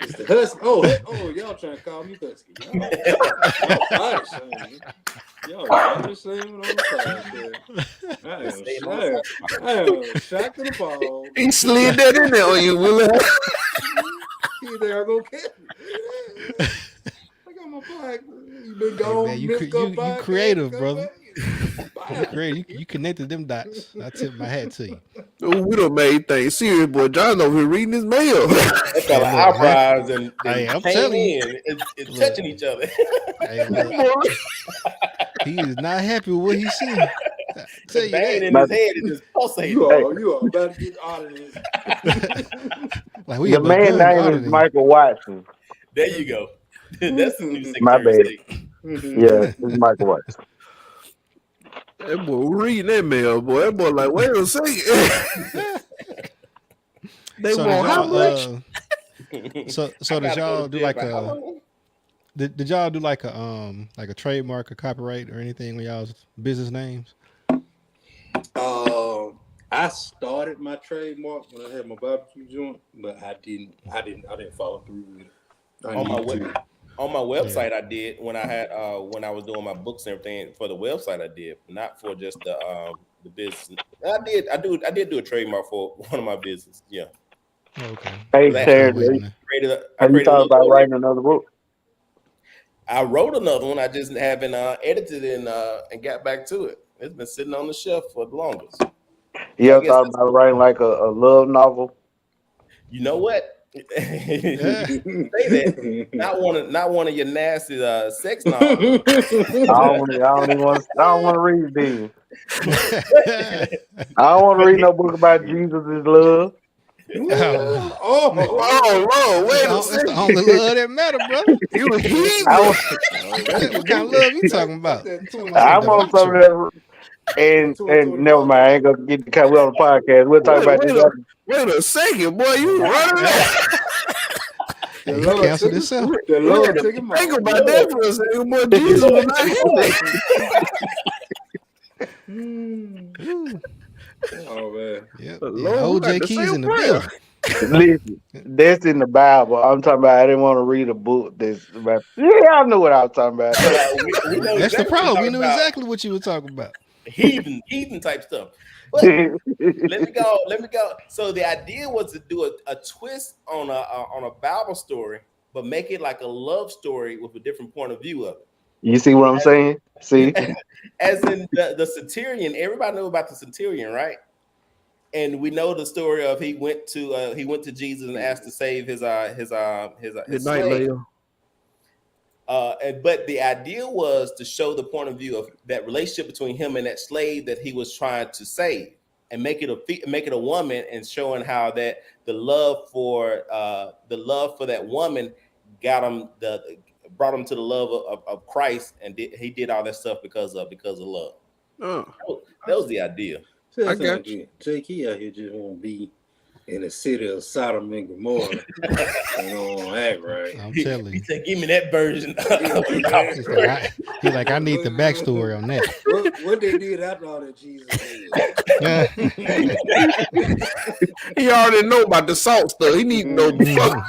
It's the Husky. Oh, y'all trying to call me Husky. Y'all saying. Y'all just saying what I'm saying. I am shocked to the ball. He slid that in there on you, Willie. They are going to catch me. I got my bag. You been gone. Hey, man, you creative, brother. You creative. You connected them dots. I tip my hat to you. Oh, we done made things serious, boy. John over here reading his mail. That fella eyebrows and I'm telling you, it's touching each other. Hey, look, he is not happy with what he's seeing. Tell you bang that. in his head is just pulsating. You are about to get out of this. Like we The man name is Michael Watson. There you go. That's the new My bad. Secretary. Yeah, it's Michael Watson. That boy reading that mail, boy. That boy like, wait a second. They So want how much? So did y'all do like a did y'all do like a trademark or copyright or anything with y'all's business names? I started my trademark when I had my barbecue joint, but I didn't follow through with it. On my website, I did when I had when I was doing my books and everything for the website. I did, not for just the business. I did do a trademark for one of my business. Yeah. Okay. Hey, Terry, have you thought about writing another book? I wrote another one. I just haven't edited it and got back to it. It's been sitting on the shelf for the longest. You ever thought about writing like a love novel? You know what? Say that. Not one of your nasty sex novels. I don't want to read these. I don't want to read no book about Jesus' love. Lord, wait a second. That's the only love that matter, brother. You a heathen. What kind of love you talking about? I'm on some of that. And never mind, I ain't gonna get the we on the podcast. We'll talk about this. Wait a second, boy. You running that? He canceled himself. The Lord took him Think about that for a second, boy. Jesus was not here. Oh man. Yep. OJ Keys in the building. Listen, that's in the Bible. I'm talking about. I didn't want to read a book that's about. Yeah, I know what I was talking about. That's the problem. We knew exactly what you were talking about. Heathen type stuff. But let me go. So the idea was to do a twist on a Bible story, but make it like a love story with a different point of view of it. You see what I'm saying? See, as in the centurion. Everybody know about the centurion, right? And we know the story of he went to Jesus and asked to save his night, slave. But the idea was to show the point of view of that relationship between him and that slave that he was trying to save, and make it a woman, and showing how that the love for that woman brought him to the love of Christ, and he did all that stuff because of love. Oh, That was the idea. I got you. Jake, he out here just want to be in the city of Sodom and Gomorrah. You know, act right. I'm telling you. He said, "Give me that version." He's like, I need the backstory on that. What they did after all that Jesus did. He already know about the salt stuff. He need to know before.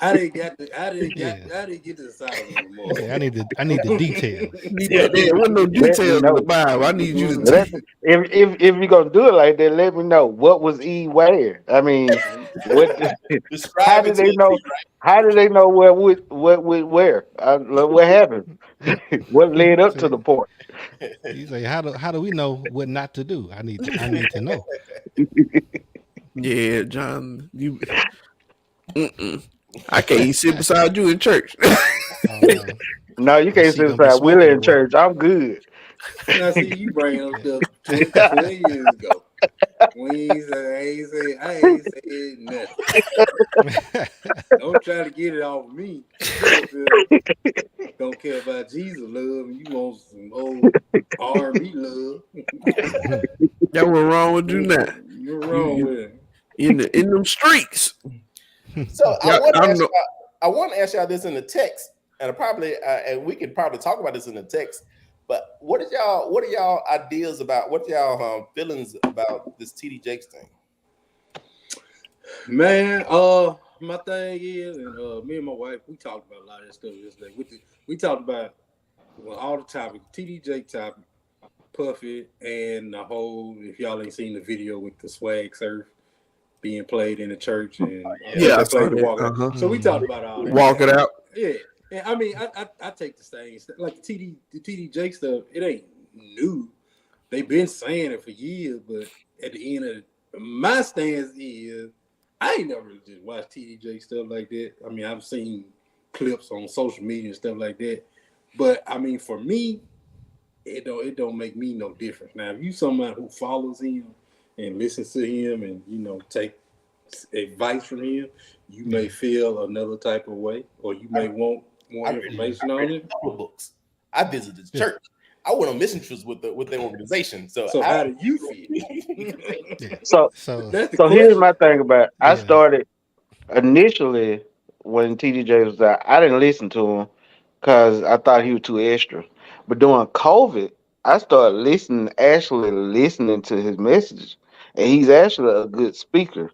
How they get to the Sodom and Gomorrah? Yeah, I need the details. There was no details in the Bible. I need you to tell. If you're gonna do it like that, let me know what was Eve wearing. I mean, how did they know? How did they know where where? What happened? What led up to the point? He's like, how do we know what not to do? I need to know. Yeah, John, you. I can't even sit beside you in church. No, you can't sit beside Willie in church. I'm good. Now see, you bring up stuff 20 years ago. I ain't said nothing. Don't try to get it off of me. Don't care about Jesus love, and you want some old R&B love. That was wrong with you now. You're wrong with it. In them streets. So I want to ask y'all this in the text, and and we could probably talk about this in the text. But what are y'all ideas about? What are y'all feelings about this TD Jakes thing? Man, my thing is, and me and my wife, we talked about a lot of that stuff yesterday. We talked about all the topics, TD Jakes topic, Puffy, and the whole. If y'all ain't seen the video with the swag surf being played in the church, and I played the walk uh-huh. out. So we talked about all that. Walk it out. Yeah. And I mean, I take the things like the TD Jakes stuff. It ain't new. They've been saying it for years, but at the end of my stance is, I ain't never just watched TD Jakes stuff like that. I mean, I've seen clips on social media and stuff like that, but I mean, for me, it don't make me no difference. Now, if you somebody who follows him and listens to him, and take advice from him, you may feel another type of way, or you may want more information on it. Books. I visited the church. I went on mission trips with their organization. So how do you feel? So here's my thing about it. I started initially when TDJ was out. I didn't listen to him because I thought he was too extra. But during COVID, I started actually listening to his messages, and he's actually a good speaker.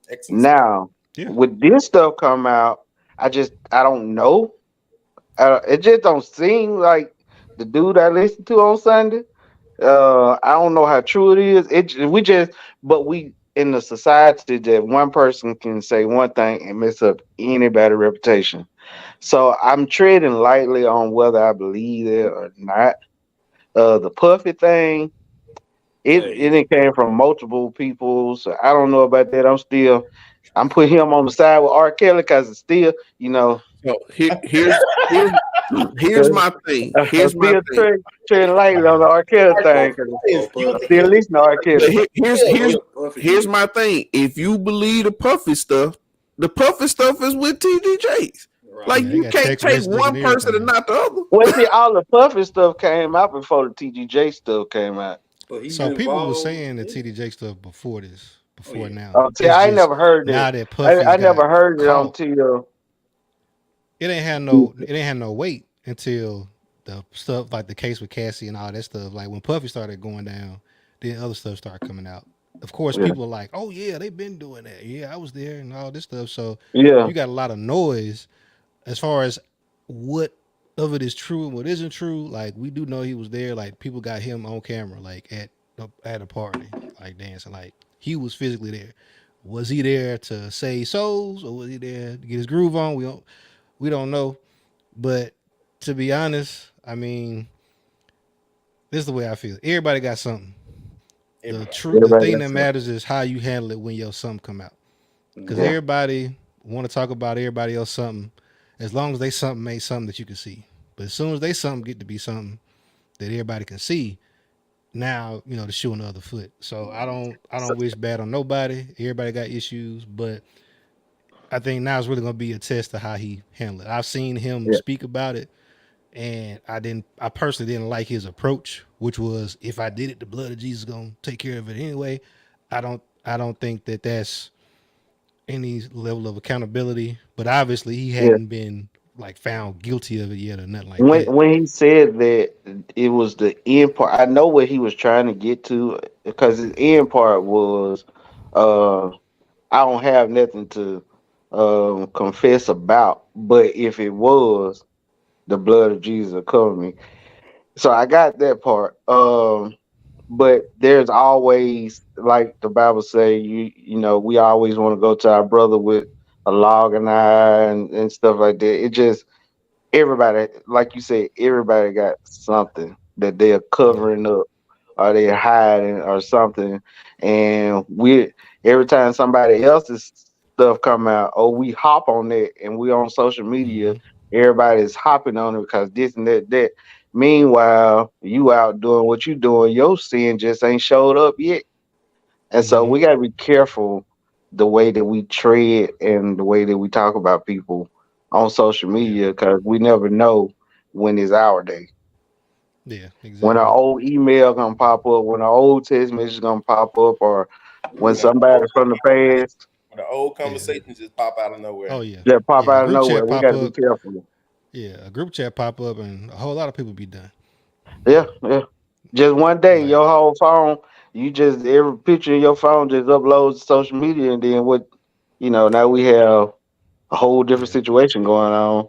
Excellent. Now, with this stuff come out, I don't know. It just don't seem like the dude I listened to on Sunday. I don't know how true it is. But we in the society that one person can say one thing and mess up anybody's reputation. So I'm treading lightly on whether I believe it or not. The Puffy thing, it came from multiple people, so I don't know about that. I'm putting him on the side with R. Kelly because it's still, So here's my thing. Here's my thing. Tread lightly on the R. Kelly thing. Still listening to R. Kelly. Here's my thing. If you believe the Puffy stuff is with TD Jakes. Like you can't take one person and not the other. Well, see, all the Puffy stuff came out before the TD Jakes stuff came out. So people were saying the TD Jakes stuff before now. See, I ain't never heard that. I never heard it until it ain't had no weight until the stuff like the case with Cassie and all that stuff. Like when Puffy started going down, then other stuff started coming out. Of course, people are like, "Oh yeah, they've been doing that. Yeah, I was there and all this stuff." So you got a lot of noise as far as what of it is true and what isn't true. Like we do know he was there. Like people got him on camera, like at a party, like dancing. Like he was physically there. Was he there to save souls or was he there to get his groove on? We don't know. But to be honest, I mean, this is the way I feel. Everybody got something. The thing that matters is how you handle it when your something come out. Because everybody want to talk about everybody else something. as long as they something made something that you can see. But as soon as they something get to be something that everybody can see, now the shoe on the other foot. So I don't wish bad on nobody. Everybody got issues, but I think now it's really gonna be a test of how he handled it. I've seen him Yeah, speak about it, and I personally didn't like his approach, which was if I did it, the blood of Jesus is gonna take care of it anyway. I don't think that that's any level of accountability, but obviously he yeah. hadn't been like found guilty of it yet or nothing like When that. when he said that it was the end part, I know what he was trying to get to because his end part was, uh, I don't have nothing to confess about, but if it was, the blood of Jesus will cover me. So I got that part. But there's always, like the Bible say, we always want to go to our brother with a log and eye and stuff like that. It just everybody, like you said, everybody got something that they're Yeah. covering up or they're hiding or something. And we every time somebody else's stuff come out, oh, we hop on that and we on social media, Mm-hmm. everybody's hopping on it because this and that. Meanwhile, you out doing what you doing, your sin just ain't showed up yet. And so Mm-hmm. we gotta be careful the way that we tread and the way that we talk about people on social Yeah. media because we never know when it's our day. Yeah. When an Exactly. old email gonna pop up, when an old text message gonna pop up, or when When the somebody old from the past when the old Yeah. conversations just pop out of Oh nowhere. yeah. just pop Yeah. A out of group nowhere, chat we pop gotta be up. careful. Yeah. A group chat pop up, and a whole lot of people be done. Yeah, yeah. Just one day, Like, your whole phone, you just every picture in your phone just uploads to social media, and then now we have a whole different yeah. situation going on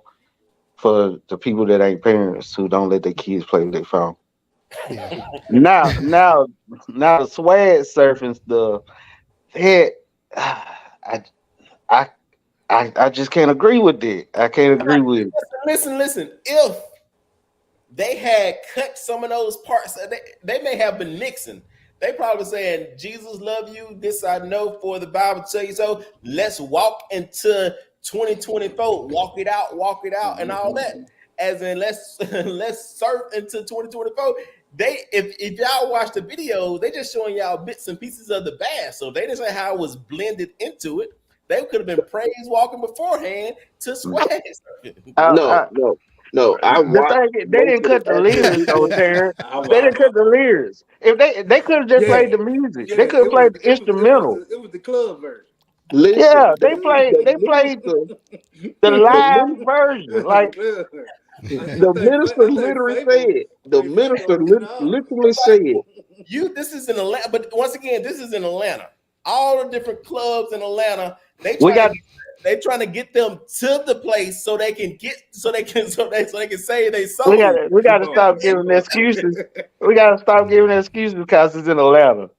for the people that ain't parents who don't let their kids play with their phone. Yeah. Now, now, now the swag surfing stuff. That I, I, I just can't agree with it. I can't agree with it. Listen. If they had cut some of those parts, they may have been mixing. They probably saying, Jesus love you. This I know for the Bible tell you so. Let's walk into 2024. Walk it out, and all that. As in, let's surf into 2024. If y'all watch the videos, they just showing y'all bits and pieces of the bath. So they didn't say how it was blended into it. They could have been praise walking beforehand to swag surfing. No, I, no, no. I the watched thing is, they most didn't of the cut the lyrics though, actual Terrence. They I, didn't cut the lyrics. If they could have just yeah, played the music. yeah. They could have played the instrumental. It was the club version. Yeah, listen. they The played minister, the the live min- version. It was the Like club version. the minister I think literally Fabo, said. The minister getting off. literally said. This is in Atlanta, but once again, this is in Atlanta. All the different clubs in Atlanta, we got they trying to get them to the place so they can say they we got sold. we got Come to on, stop come giving on. excuses. We got to stop giving excuses because it's in Atlanta.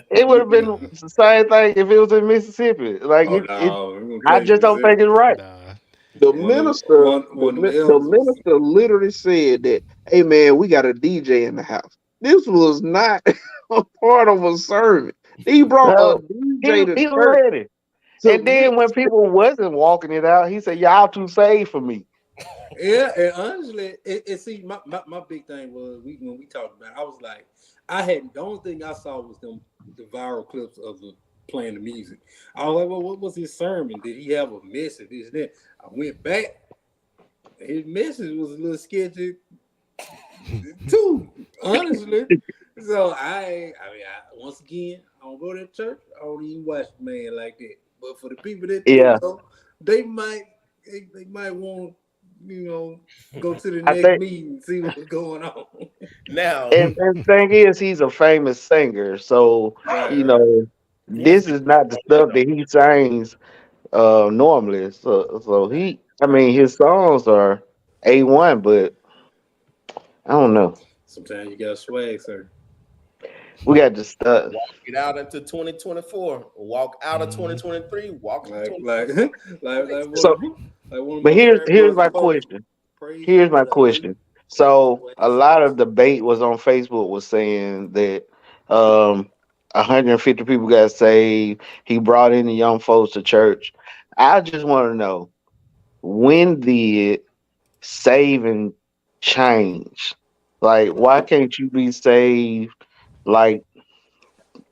It would have been the same thing if it was in Mississippi. Like Oh it no, we're gonna I play just don't Mississippi. think it's right. Nah. The One of them, minister, one of them the elders was. minister literally said that, "Hey man, we got a DJ in the house." This was not a part of a sermon. He brought a No, DJ to he church let it. to And then when mix. people wasn't walking it out, he said, "Y'all too saved for me." Yeah, and honestly, see, my big thing was when we talked about it, I was like, the only thing I saw was the viral clips of the playing the music. I was like, well, what was his sermon? Did he have a message? This and that. I went back. His message was a little sketchy too, honestly. So once again, I don't go to church. I don't even watch the man like that. But for the people that do Yeah, go, they might they might want to, go to the I next think. meeting and see what's going on. Now, And the thing is, he's a famous singer, so you Right. know once this is not the stuff that he sings normally. So I mean, his songs are A1, but I don't know. Sometimes you got swag, sir. We got to walk it out into 2024, walk out of Mm-hmm. 2023, walk into Like like 2024. like so. one of But my favorite here's parts of my the post. question. Praise Here's you my as I do. question. So Swag a surf. lot of debate was on Facebook was saying that um 150 people got saved. He brought in the young folks to church. I just want to know. when did saving change? Like, why can't you be saved like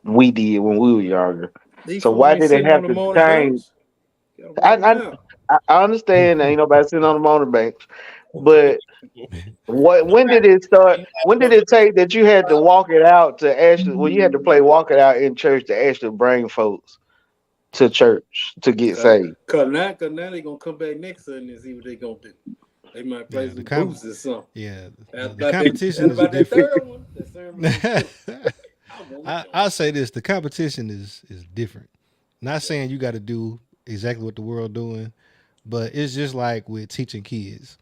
we did when we were younger? These So folks why ain't did it sitting on have the to morning change? bench. Gotta I walk them I, out. I understand ain't nobody sitting on the motor bench, but what when did it start? You When gotta did go to it take that you had to walk it out to actually? Well, you had to play walk it out in church to actually bring folks to church to get saved. Cause now they gonna come back next Sunday and see what they gonna do. They might play Yeah, some boots or something. yeah, That's the about competition that is about that different. third one. That sermon on the mount. I want to go. I'll say this: the competition is different. Not saying you got to do exactly what the world doing, but it's just like with teaching kids.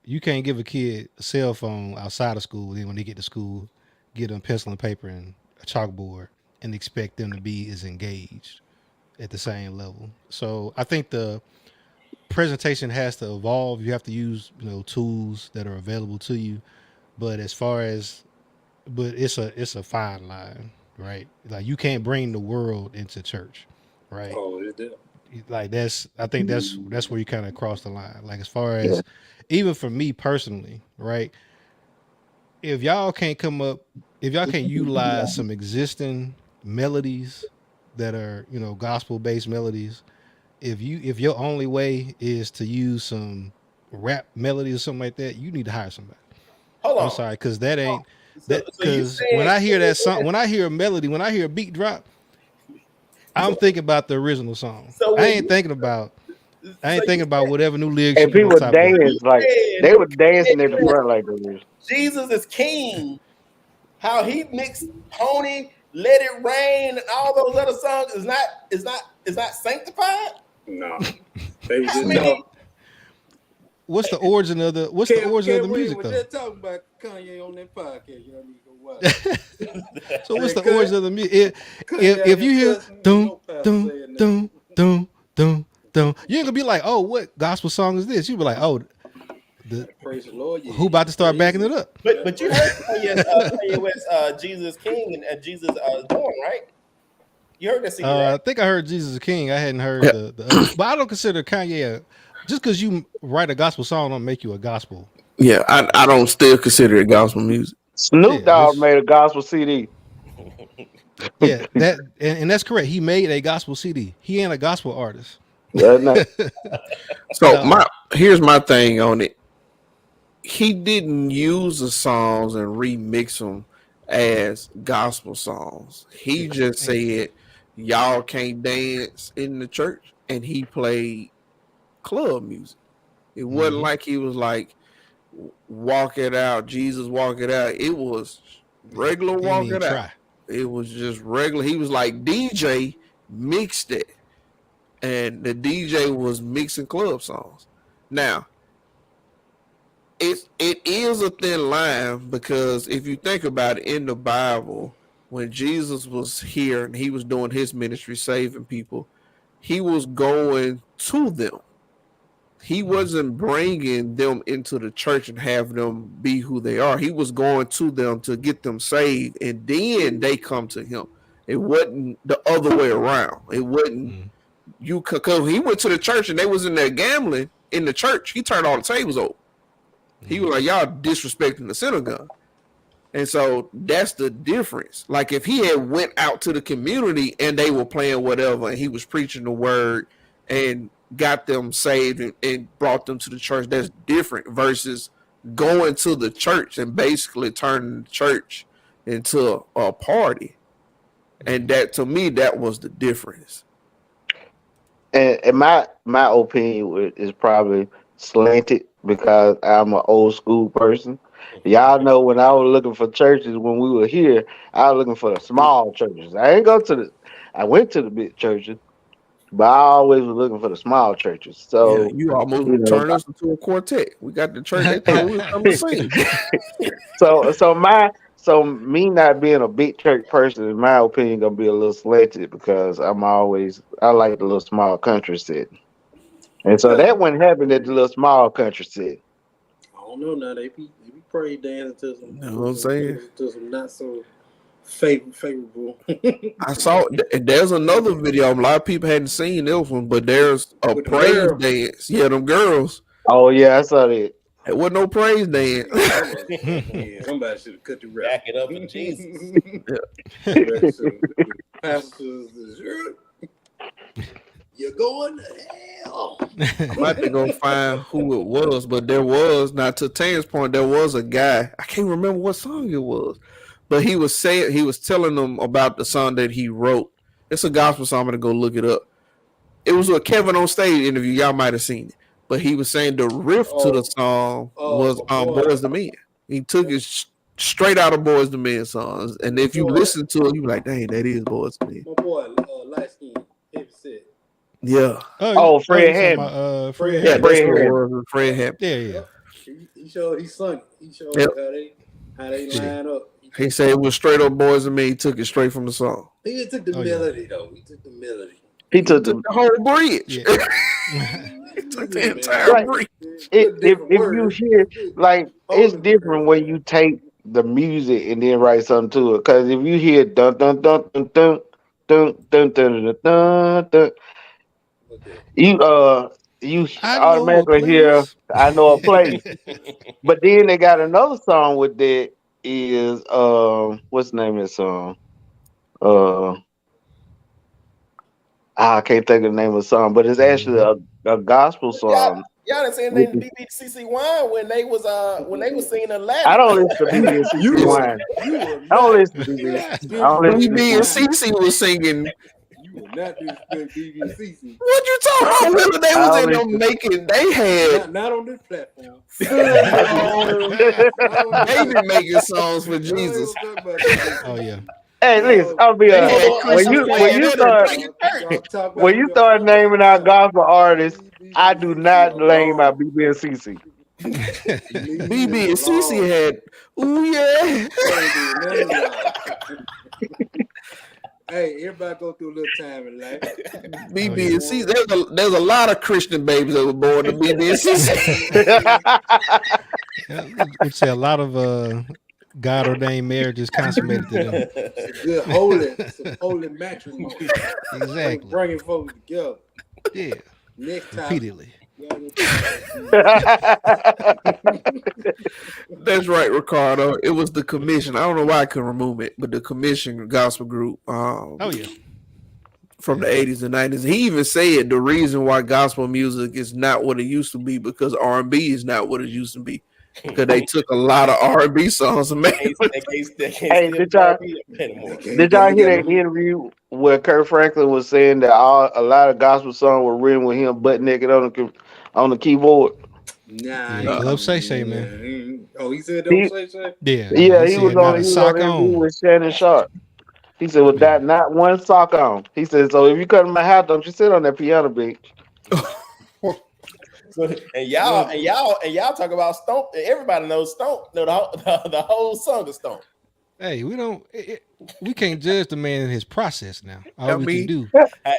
You can't give a kid a cell phone outside of school. Then when they get to school, get them pencil and paper and a chalkboard and expect them to be as engaged at the same level. So I think the presentation has to evolve. You have to use tools that are available to you. But as far as but it's a fine line, right? Like you can't bring the world into church, right? Oh, it's there. Like I think that's where you kind of cross the line. Like as far Yeah. as even for me personally, right? If y'all can't come up, if y'all can't utilize some existing melodies that are gospel based melodies, if your only way is to use some rap melodies or something like that, you need to hire somebody. hold I'm on. sorry, because that ain't So, that. so you Because when saying I hear that song, when I hear a melody, when I hear a beat drop, I'm so thinking about the original song. so I when ain't you thinking about I so ain't you thinking about whatever new lyrics you And put on people top of it. dance like saying they were dancing at the front like this. Jesus is king. How he mixed Pony, Let It Rain, and all those other songs is not sanctified. No, they were How just many? talking. What's the origin of the Cam Williams music was though? just talking about Kanye on that podcast. Y'all need to go watch. So what's Man, the origin of the music? Kanye out If here you hear cussing. You dum know, Pastor dum saying that. dum dum dum dum, you ain't gonna be like, oh, what gospel song is this? You be like, oh, the Praise the Lord, who yeah. about to start Praise backing Him. it up? Yeah, But you praise heard Him. Kanye West Jesus King and Jesus Born, right? You heard that CD, right? I think I heard Jesus is King. I hadn't heard Yeah, the other, but I don't consider Kanye just because you write a gospel song don't make you a gospel yeah. I don't artist. still consider it gospel music. Snoop Yeah, Dogg just made a gospel CD. yeah that and that's correct. He made a gospel CD. He ain't a gospel artist No, at So my all. here's my thing on it. He didn't use the songs and remix them as gospel songs. He Yeah, just ain't said y'all can't dance in the church, and he played club music. It wasn't mm-hmm. like he was like walk it out, Jesus walk it out. It was Yeah, regular he ain't walk even it out. try. It was just regular. He was like DJ mixed it, and the DJ was mixing club songs. Now it is a thin line because if you think about it in the Bible, when Jesus was here and he was doing his ministry, saving people, he was going to them. He Mm-hmm. wasn't bringing them into the church and have them be who they are. He was going to them to get them saved, and then they come to him. It wasn't the other way around. It wasn't Mm-hmm. you because he went to the church and they was in there gambling in the church. He turned all the tables over. He was like, y'all disrespecting the synagogue. And so that's the difference. Like if he had went out to the community and they were playing whatever and he was preaching the word and got them saved and brought them to the church, that's different versus going to the church and basically turning the church into a party. And Mm-hmm. that to me, that was the difference. and my opinion is probably slanted because I'm an old school person. Y'all know when I was looking for churches when we were here, I was looking for the small churches. I ain't go to the. I went to the big churches, but I always was looking for the small churches. Yeah, So you almost you know, turned us into a quartet. We got the church. They thought we was coming to sing. so me not being a big church person, in my opinion, gonna be a little slanted because I like the little small country setting, and so Well, that wouldn't happen at the little small country setting. I don't know now. They be praise dancing You know what I'm saying? to some not so favorable. I saw there's another video. A lot of people hadn't seen this one, but there's a With the praise girl. dance. Yeah, them girls. Oh yeah, I saw that. It wasn't no praise dance. Yeah, somebody should have cut the rap. Back it up for Jesus. Pastors, you're going to hell. I'm about to go find who it was, but there was, now to Tan's point, there was a guy. I can't remember what song it was, but he was telling them about the song that he wrote. It's a gospel song. I'm gonna go look it up. It was a Kevin on Stage interview. Y'all might have seen it, but he was saying the riff to the song was Boys to Men. He took it straight out of Boys to Men songs, and if you listen to it, you be like, dang, that is Boys to Men. My boy, light skin, heavy set. Yeah. Oh, Fred Hammond. Fred Yeah, Hammond. that's what it was. Fred Hammond. Yeah. He showed he sung. He showed how they line up. He said it was straight up Boys to Men. He took it straight from the song. He took the melody though. He took the melody. He took the whole bridge. Yeah. He took the entire bridge. If you hear, like, it's different when you take the music and then write something to it. Because if you hear dun dun dun dun dun dun dun dun dun dun, you automatically hear I know a place. But then they got another song with that is what's the name of that song? I can't think of the name of the song, but it's actually a gospel song. Y'all done seen the BBCC Wine when they was singing the Latin. I don't listen to BBCC Wine. I don't listen to BBCC. BBCC was singing. You will not disrespect BBCC. What you talking about? Remember they was in them making. They had not on this platform. They been making songs for Jesus. Oh yeah. Hey, listen, I'll be when you start naming out gospel artists, I do not name out BB and CC. BB and CC had, ooh yeah. Hey, everybody go through a little time in life. BB and CC, there's a lot of Christian babies that were born to BB and CC. Would say a lot of God ordained marriages consummated to them. Good holy matrimony. Exactly. Bringing folks together. Yeah. Next time. Repeatedly. That's right, Ricardo. It was the Commission. I don't know why I couldn't remove it, but the Commission gospel group. From the 80s and 90s. He even said the reason why gospel music is not what it used to be because R&B is not what it used to be. Because they took a lot of R&B songs and made Hey, did y'all hear that interview where Kirk Franklin was saying that a lot of gospel songs were written with him butt naked on the keyboard? Nah, Love Shay, man. Oh, he said that Shay? Yeah, he was on interview with Shannon Sharp. He said, "With that, not one sock on." He said, "So if you cut my hat, don't you sit on that piano bench?" And y'all talk about Stomp. Everybody knows Stomp. No, the whole song of Stomp. Hey, we can't judge the man in his process now. All we can do.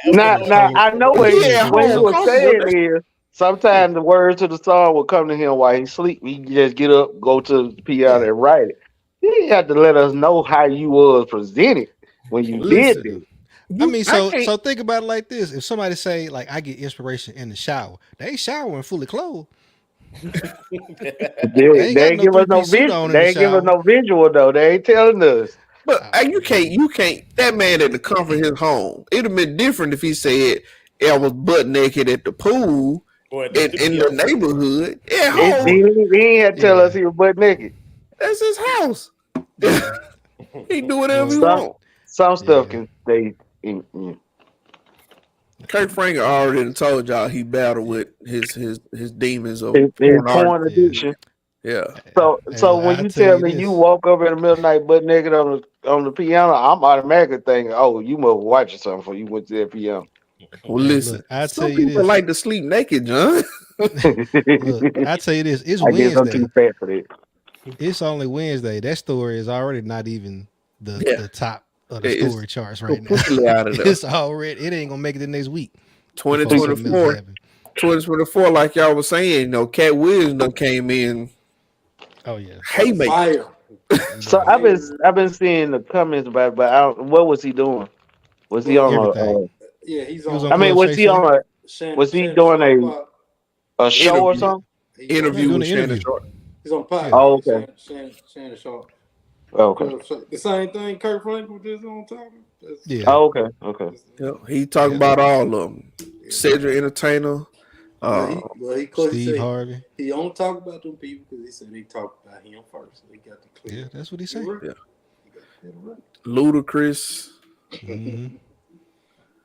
Now I know what he was saying is sometimes the words to the song will come to him while he sleep. He can just get up, go to the piano and write it. He had to let us know how you was presented when you did it. I mean, so think about it like this. If somebody say, like, I get inspiration in the shower, they ain't showering fully clothed. They ain't give us no visual. They ain't give us no visual though. They ain't telling us. But you can't. That man at the comfort of his home. It'd have been different if he said, "I was butt naked at the pool in the neighborhood." Yeah, he ain't had to tell us he was butt naked. That's his house. He do whatever he want. Some stuff can stay. Kirk Franklin already told y'all he battled with his demons of porn addiction. Yeah. So when you tell me you woke up in the middle of the night butt naked on the piano, I'm automatically thinking, oh, you must watch something before you went to that piano. Well, listen, some people like to sleep naked, John. Look, I tell you this, it's Wednesday. I'm too fat for that. It's only Wednesday. That story is already not even the top of the story charts right now. It's already, it ain't gonna make it the next week. 2024, like y'all was saying, Cat Williams done came in. Oh yeah, haymaker. So Bruh. I've been seeing the comments about it, but what was he doing? Was he on a? Everything. Yeah, he's He was on on I mean, Club was Shay he Shay. on a? Was he Shannon doing Sharp Pop. a show or Interview, something? He's on No, he interview doing with an Shannon interview. Sharp. he's on Yeah. Oh, podcast. okay. Shannon Sharp. Okay. The same thing Kurt Franklin was just on top of. Yeah. Oh, okay. Okay. Yeah, he talking Yep. about all of them. Yeah. Cedric Entertainer. But Uh, he close Steve say Harvey. he don't talk about them people because he said they talked about him first. So he got the Yeah, clear. that's what he You're say. right. yeah, He got that right. Ludacris. Mm-hmm.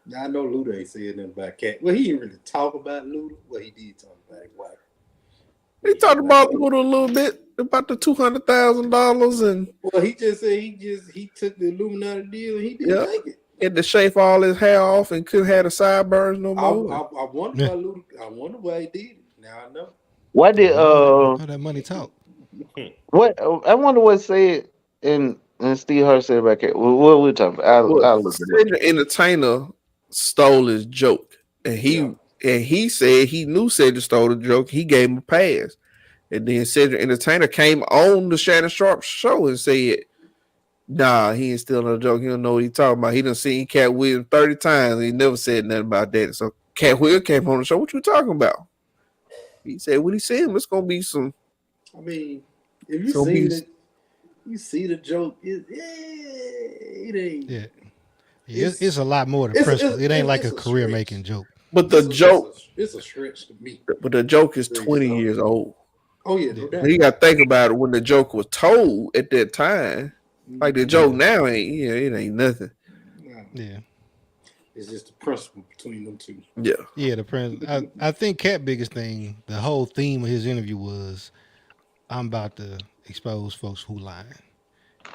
Now I know Luda ain't said nothing about Cat. Well, he didn't really talk about Luda. Well, he did talk about his wife. He talked about Luda a little bit about the $200,000 and Well, he just said he took the Illuminati deal and he didn't yeah, take it. had to shave all his hair off and couldn't have the sideburns no more. I wonder Yeah. why Luda. I wonder why he did it. Now I know. What did Oh, that money talk. what I wonder what said and Steve Harvey said about Cat. What we talking about? Well, I'll look it up. Cedric Entertainer stole his joke, and Yeah. he said he knew Cedric stole the joke. He gave him a pass, and then Cedric Entertainer came on the Shannon Sharp show and said, "Nah, he ain't stealing no joke. He don't know what he talking about. He done seen Cat Williams 30 times. And he never said nothing about that." So Cat Williams came on the show. What you talking about? He said, "What he said? It's gonna be some. I mean, if you It's gonna see be the you see the joke, it ain't. Yeah. Yeah, it's a lot more than principle. It ain't like a career making joke. but the joke, It's a stretch to me. but the joke is Very 20 slow. years old. Oh yeah, no doubt. You got to think about it when the joke was told at that time. Like the joke Yeah. now ain't, it ain't nothing. No, Yeah. it's just the principle between them two. Yeah. Yeah, the principle. I think Cat biggest thing, the whole theme of his interview was, I'm about to expose folks who lying.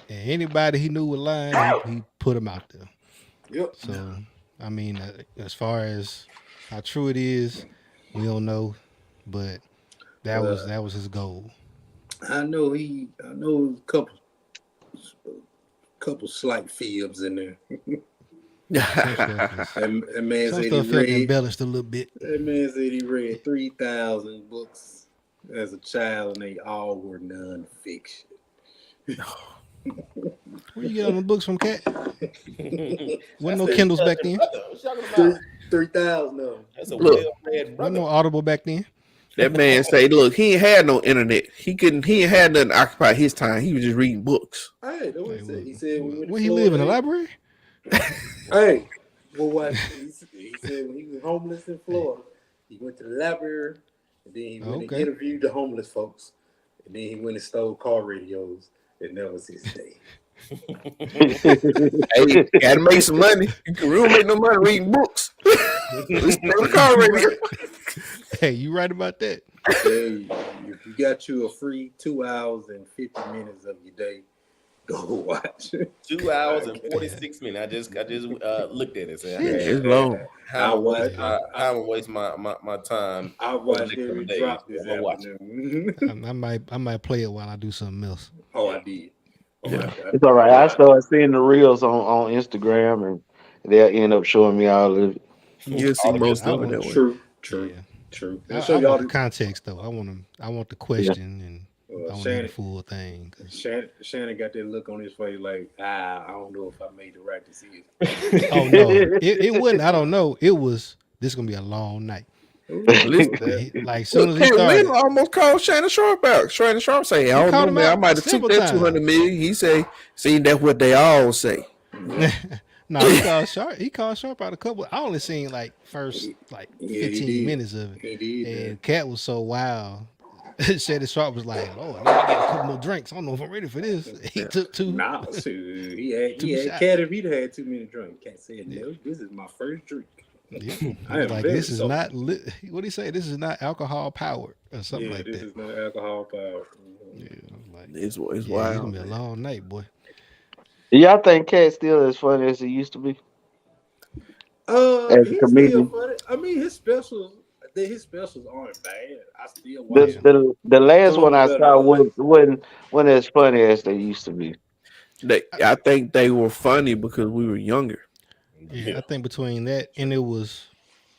And anybody he knew was lying, he put them out there. Yep. So, I mean, as far as how true it is, we don't know, but that was his goal. I know a couple slight fibs in there. Some stuff is, That man some said stuff he felt read. embellished a little bit. That man said he read 3,000 books as a child, and they all were nonfiction. Where you get all the books from, Cat? Wasn't no Kindles back then. What you talking about? 3,000 of them. That's a Look. well-read Wasn't brother. no Audible back then. That man say, look, he ain't had no internet. He ain't had nothing to occupy his time. He was just reading books. Hey, that's what he said. He said we went to Where he live, in the Florida. library? Hey, well, what he said when he was homeless in Florida, he went to the library, and then he went and Okay. interviewed the homeless folks, and then he went and stole car radios, and that was his day. Hey, gotta make some money. We don't make no money reading books. Let's steal the car radio. Hey, you right about that? Hey, if you got you a free 2 hours and 50 minutes of your day, go watch. 2 hours and 46 minutes. I just looked at it and said, It's long. how I waste my time. I watched every drop this I'll watch it. afternoon. I might play it while I do something else. Oh, I did. Oh, Yeah. It's all right. I started seeing the reels on Instagram, and they'll end up showing me all of it. You'll see All the most good of it stuff. that way. True. Yeah. True. I, I'll show I y'all want the the context though. I want the question and I want to hear Shannon. the full thing. Shannon got that look on his face like, I don't know if I made the right decision. Oh no, it wasn't. I don't know. It was. This gonna be a long night. Listen, Like soon as look, he Cat started, Williams almost called Shannon Sharp out. Shannon Sharp say, I don't called know, him man. I out might have took several that times. 200 million. He say, see, that's what they all say. no, he called Sharp. He called Sharp out a couple. I only seen like first like Yeah, he 15 did. minutes of it, He did. and Cat was so wild. Shannon Sharp was like, "Oh, let me get a couple more drinks. I don't know if I'm ready for this." He took two. Nah, shoot, he had shots. Cat if he'd had too many drinks. Cat said, no, this is my first drink. Yeah. I am Like very this is sober. not. What do you say? This is not alcohol powered or something Yeah, like this that. is not alcohol power. Yeah, I was like, It's yeah, it's wild. gonna be a long night, boy. Y'all think Cat still as funny as he used to be as a He's still comedian? funny. I mean, his specials aren't bad. I still The watch them. the last Some one I better saw than others. wasn't as funny as they used to be. I think they were funny because we were younger. Yeah, I think between that and it was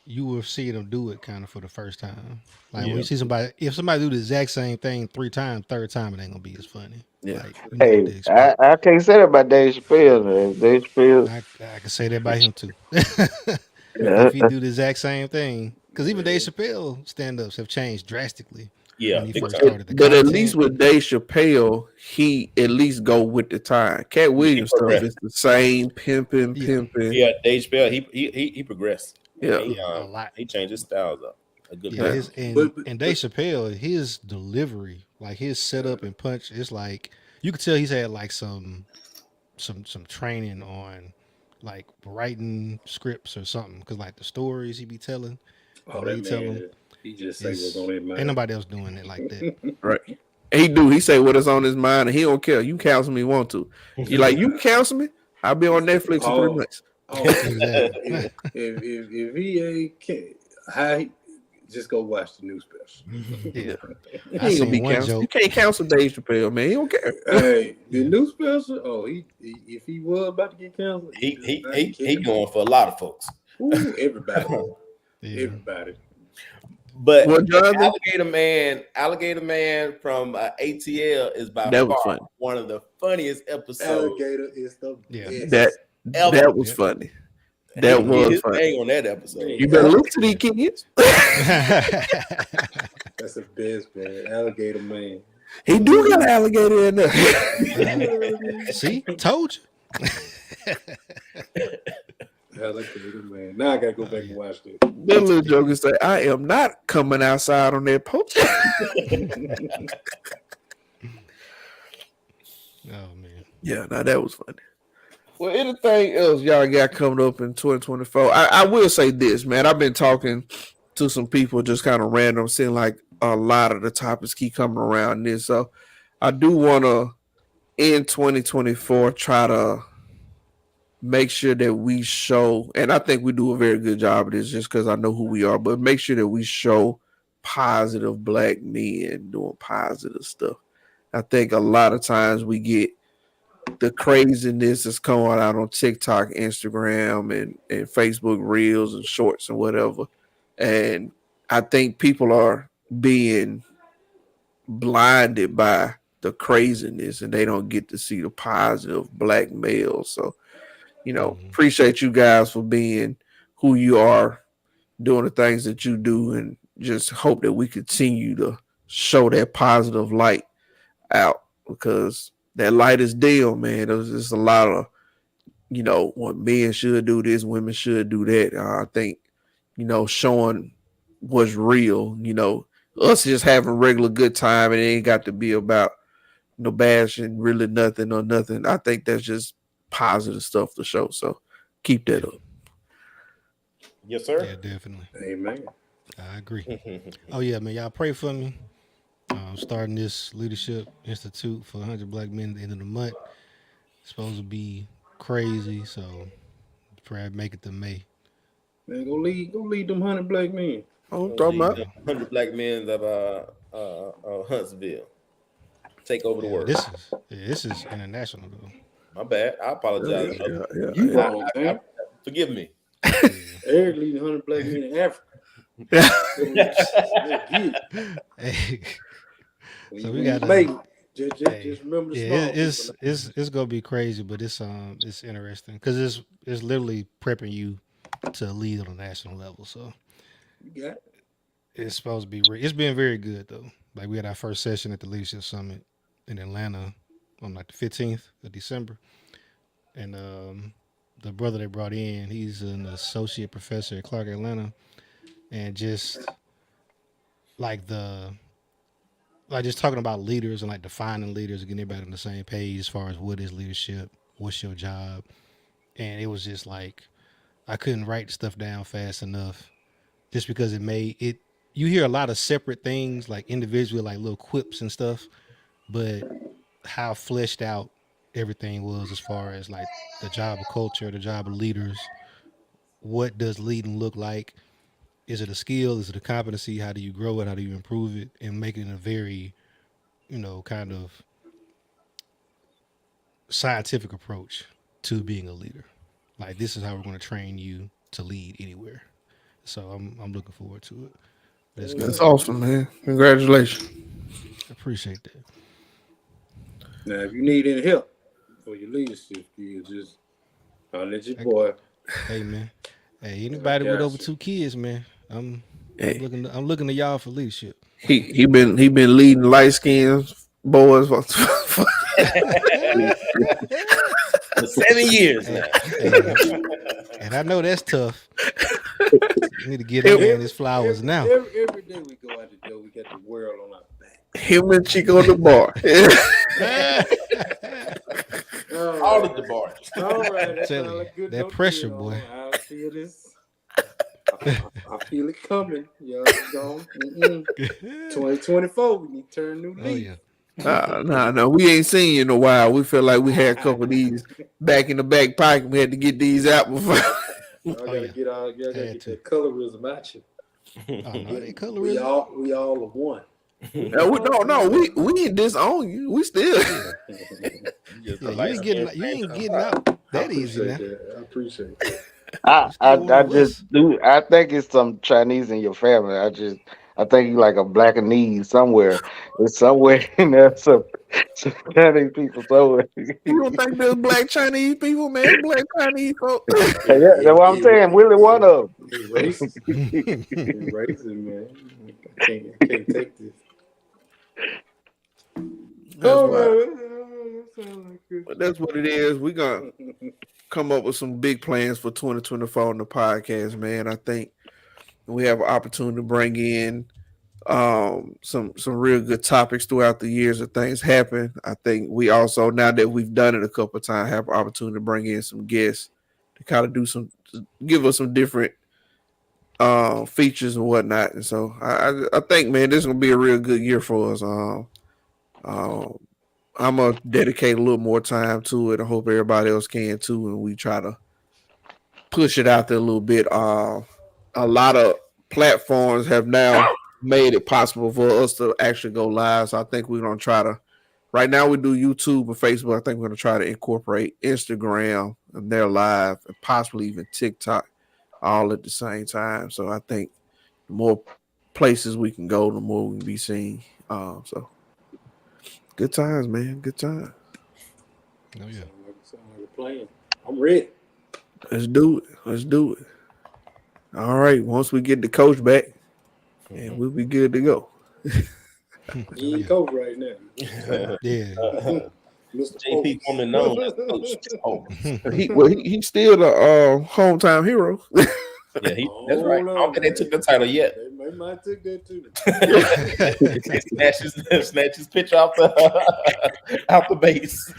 you will see them do it kind of for the first time. Like when Yeah, you see somebody, if somebody do the exact same thing 3 times, third time it ain't gonna be as funny. Yeah. Like you know what Hey, to expect. I can't say that about Dave Chappelle. Man. Dave Chappelle, I can say that about him too. yeah, If he do the exact same thing, because even Dave Chappelle stand ups have changed drastically yeah, when he big first time. started. The But at least content, with Dave Chappelle, he at least go with the time. Cat Yeah, he Williams stuff progressed. is the same pimping, yeah, pimping. Yeah, Dave Chappelle, he progressed. Yeah. yeah, a lot. He changed his styles up a good Yeah, bit. Yeah. his and Dave But Chappelle, his delivery, like his setup and punch, it's like you could tell he's had like some training on like writing scripts or something. Because like the stories he be telling, the oh, way that he tell them, man, he just say what's on is his ain't mind. nobody else doing it like that. Right. He do. He say what is on his mind, and he don't care. You cancel me, you want to. You like you cancel me? I'll be on Netflix in three Oh, months. oh, Exactly. if he ain't how just go watch the new special. Yeah, I He ain't gonna seen be one canceled. You joke. can't cancel Dave Chappelle, man. He don't care. Hey, the Yeah, new special. Oh, if he was about to get canceled, he he does he not he he care. going for a lot of folks. Ooh, everybody, yeah, everybody. But Well, Jonathan, Alligator Man from ATL is by that was far funny. one of the funniest episodes Alligator is the yeah, That best. ever. that was yeah. funny. He That can get was his funny. thing on that episode. You Man, better listen to these Yeah. kids. that's the best, man. Alligator Man. He do got an alligator in there. Uh-huh. See, told you. Alligator Man. Now I gotta go Oh back and yeah, watch this. That little yeah. joker say, "I am not coming outside on that post." Oh man. Yeah, now that was funny. Well, anything else y'all got coming up in 2024? I will say this, man. I've been talking to some people just kind of random, seeing like a lot of the topics keep coming around this. So I do want to, in 2024, try to make sure that we show, and I think we do a very good job of this just because I know who we are, but make sure that we show positive black men doing positive stuff. I think a lot of times we get the craziness that's going out on TikTok, Instagram, and Facebook Reels and Shorts and whatever. And I think people are being blinded by the craziness and they don't get to see the positive black males. So, Mm-hmm. appreciate you guys for being who you are, doing the things that you do, and just hope that we continue to show that positive light out because that light is dim, man. There's just a lot of what men should do this, women should do that. I think, showing what's real, us just having regular good time and it ain't got to be about no bashing really nothing or nothing. I think that's just positive stuff to show. So keep that Yeah, up. Yes, yeah, sir. definitely. Amen. I agree. Oh yeah, man. Y'all pray for me. Starting this leadership institute for 100 black men at the end of the month. It's supposed to be crazy, so pray I make it to May. Man, go lead them 100 black men. Oh, I'm talking Lead about the Yeah, 100 black men of Huntsville. Take over the yeah. But world. this is international though. My bad. I yeah, apologize, yeah, brother. yeah, yeah, You yeah. wrong, man. Forgive me. Yeah. Eric leading 100 black men in Africa. Yeah. Let's get it. Hey, so we When you got make it, just, just, hey, just remember the yeah, small people. it's gonna be crazy, but it's interesting because it's literally prepping you to lead on a national level. So You got it. it's supposed to be. It's been very good though. Like we had our first session at the leadership summit in Atlanta on like the 15th of December, and the brother they brought in, he's an associate professor at Clark Atlanta, and just like the like just talking about leaders and like defining leaders and getting everybody on the same page as far as what is leadership, what's your job, and it was just like I couldn't write stuff down fast enough just because it made it. You hear a lot of separate things like individually, like little quips and stuff, but how fleshed out everything was as far as like the job of culture, the job of leaders. What does leading look like? Is it a skill? Is it a competency? How do you grow it? How do you improve it? And make it a very, kind of scientific approach to being a leader. Like this is how we're going to train you to lead anywhere. So I'm looking forward to it. Let's go. That's awesome, man. Congratulations. Appreciate that. Now, if you need any help for your leadership skills, just holler at your boy. Hey man. Hey, I anybody with got over you. 2 kids, man. I'm Hey, looking to y'all for leadership. he been leading light skins boys for 7 years Hey, now. hey, and I know that's tough. You need to get that him, man his flowers now. Every day we go out the door, we got the world on our back. him and Chico on the bar. All of the bars. All right, that's Tell all you, a good that note pressure, to end boy. on. I feel this. I feel it coming. Y'all gone. 2024, we need to turn new Oh leaf. yeah. No. We ain't seen you in a while. We feel like we had a couple of these back in the back pocket. We had to get these out before. Y'all gotta yeah. get y'all gotta Had get to. that colorism out you. Oh no, they We colorism. we all are one. No, we ain't disown you. We still. Just Yeah, a you light ain't skin getting out I that easy appreciate now. that. I appreciate that. I, You I still one I of just us. do. I think it's some Chinese in your family. I think you like a black and knees somewhere. It's somewhere in there. Some Chinese people somewhere. You don't think there's black Chinese people, man? Black Chinese folks. Yeah, that's what I'm saying. Willie, one of It racist. It racist, man. I can't take this. That's why. That sounds like good. But that's what it is. We gonna come up with some big plans for 2024 on the podcast, man. I think we have an opportunity to bring in some real good topics throughout the years that things happen. I think we also, now that we've done it a couple of times, have an opportunity to bring in some guests to kind of give us some different features and whatnot. And so I think, man, this is gonna be a real good year for us. Um I'm gonna dedicate a little more time to it. I hope everybody else can too, and we try to push it out there a little bit. A lot of platforms have now made it possible for us to actually go live. So I think we're gonna try to. Right now we do YouTube and Facebook. I think we're gonna try to incorporate Instagram and their live, and possibly even TikTok, all at the same time. So I think the more places we can go, the more we can be seen. So good times, man. Good times. Oh yeah. Sound like a plan. I'm ready. Let's do it. Let's do it. All right. Once we get the coach back, and we'll be good to go. He ain't coach right now. Yeah. Mr. JP Oaks. formerly known as Coach Oaks. He's still the hometown hero. Yeah, that's right. I don't think they took the title yet. They might take that too. They snatch his pitch off the out the base.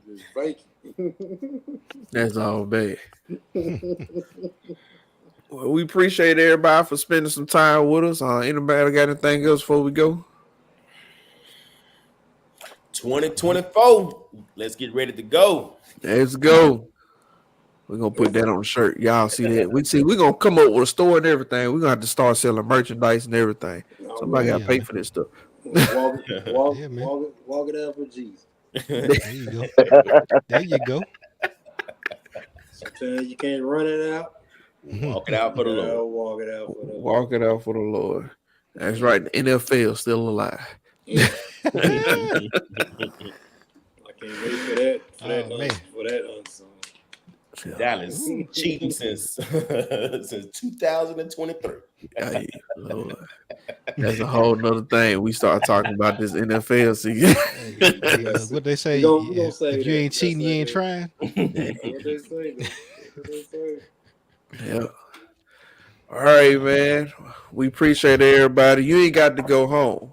Just vacant. That's all bad. Well, we appreciate everybody for spending some time with us. Anybody got anything else before we go? 2024. Let's get ready to go. Let's go. We're gonna put that on the shirt. Y'all see that? We're gonna come up with a store and everything. We're gonna have to start selling merchandise and everything. Somebody gotta pay for this stuff. Walk it out for Jesus. There you go. There you go. Sometimes you can't run it out. Walk it out for the Lord. Walk it out for the Lord. Walk it out for the Lord. That's right. The NFL still alive. I can't wait for that. For that unsung. Dallas cheating since 2023. Hey, Lord. That's a whole nother thing. We start talking about this NFL season. Hey, look, what they say, We gonna say if you that. ain't cheating, you ain't That's trying. What they say. What they say. Yeah. All right, man. We appreciate everybody. You ain't got to go home,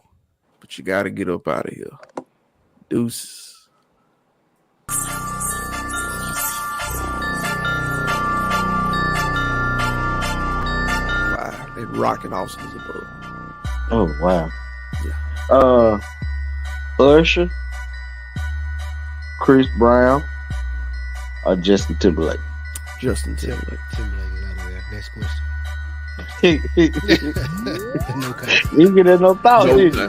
but you got to get up out of here. Deuces. Wow, they rocking Austin's above. Oh wow. Usher, Chris Brown, or Justin Timberlake. Justin Timberlake. Timberlake is out of there. Next question. No comment. You get no thought, No, did you? You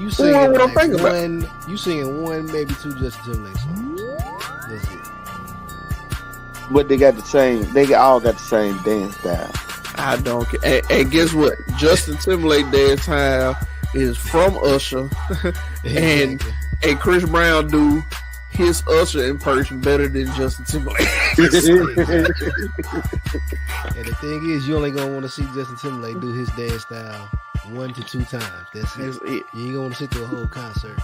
what singing I'm like thinking about. one. You singing one, maybe two Justin Timberlake songs. That's it. But they got the same. They all got the same dance style. I don't care. And guess what? Justin Timberlake dance time is from Usher, and Exactly. and Chris Brown do his Usher impression better than Justin Timberlake. Exactly. And the thing is, you only gonna want to see Justin Timberlake do his dance style 1 to 2 times. That's it. That's it. You ain't gonna want to sit through a whole concert.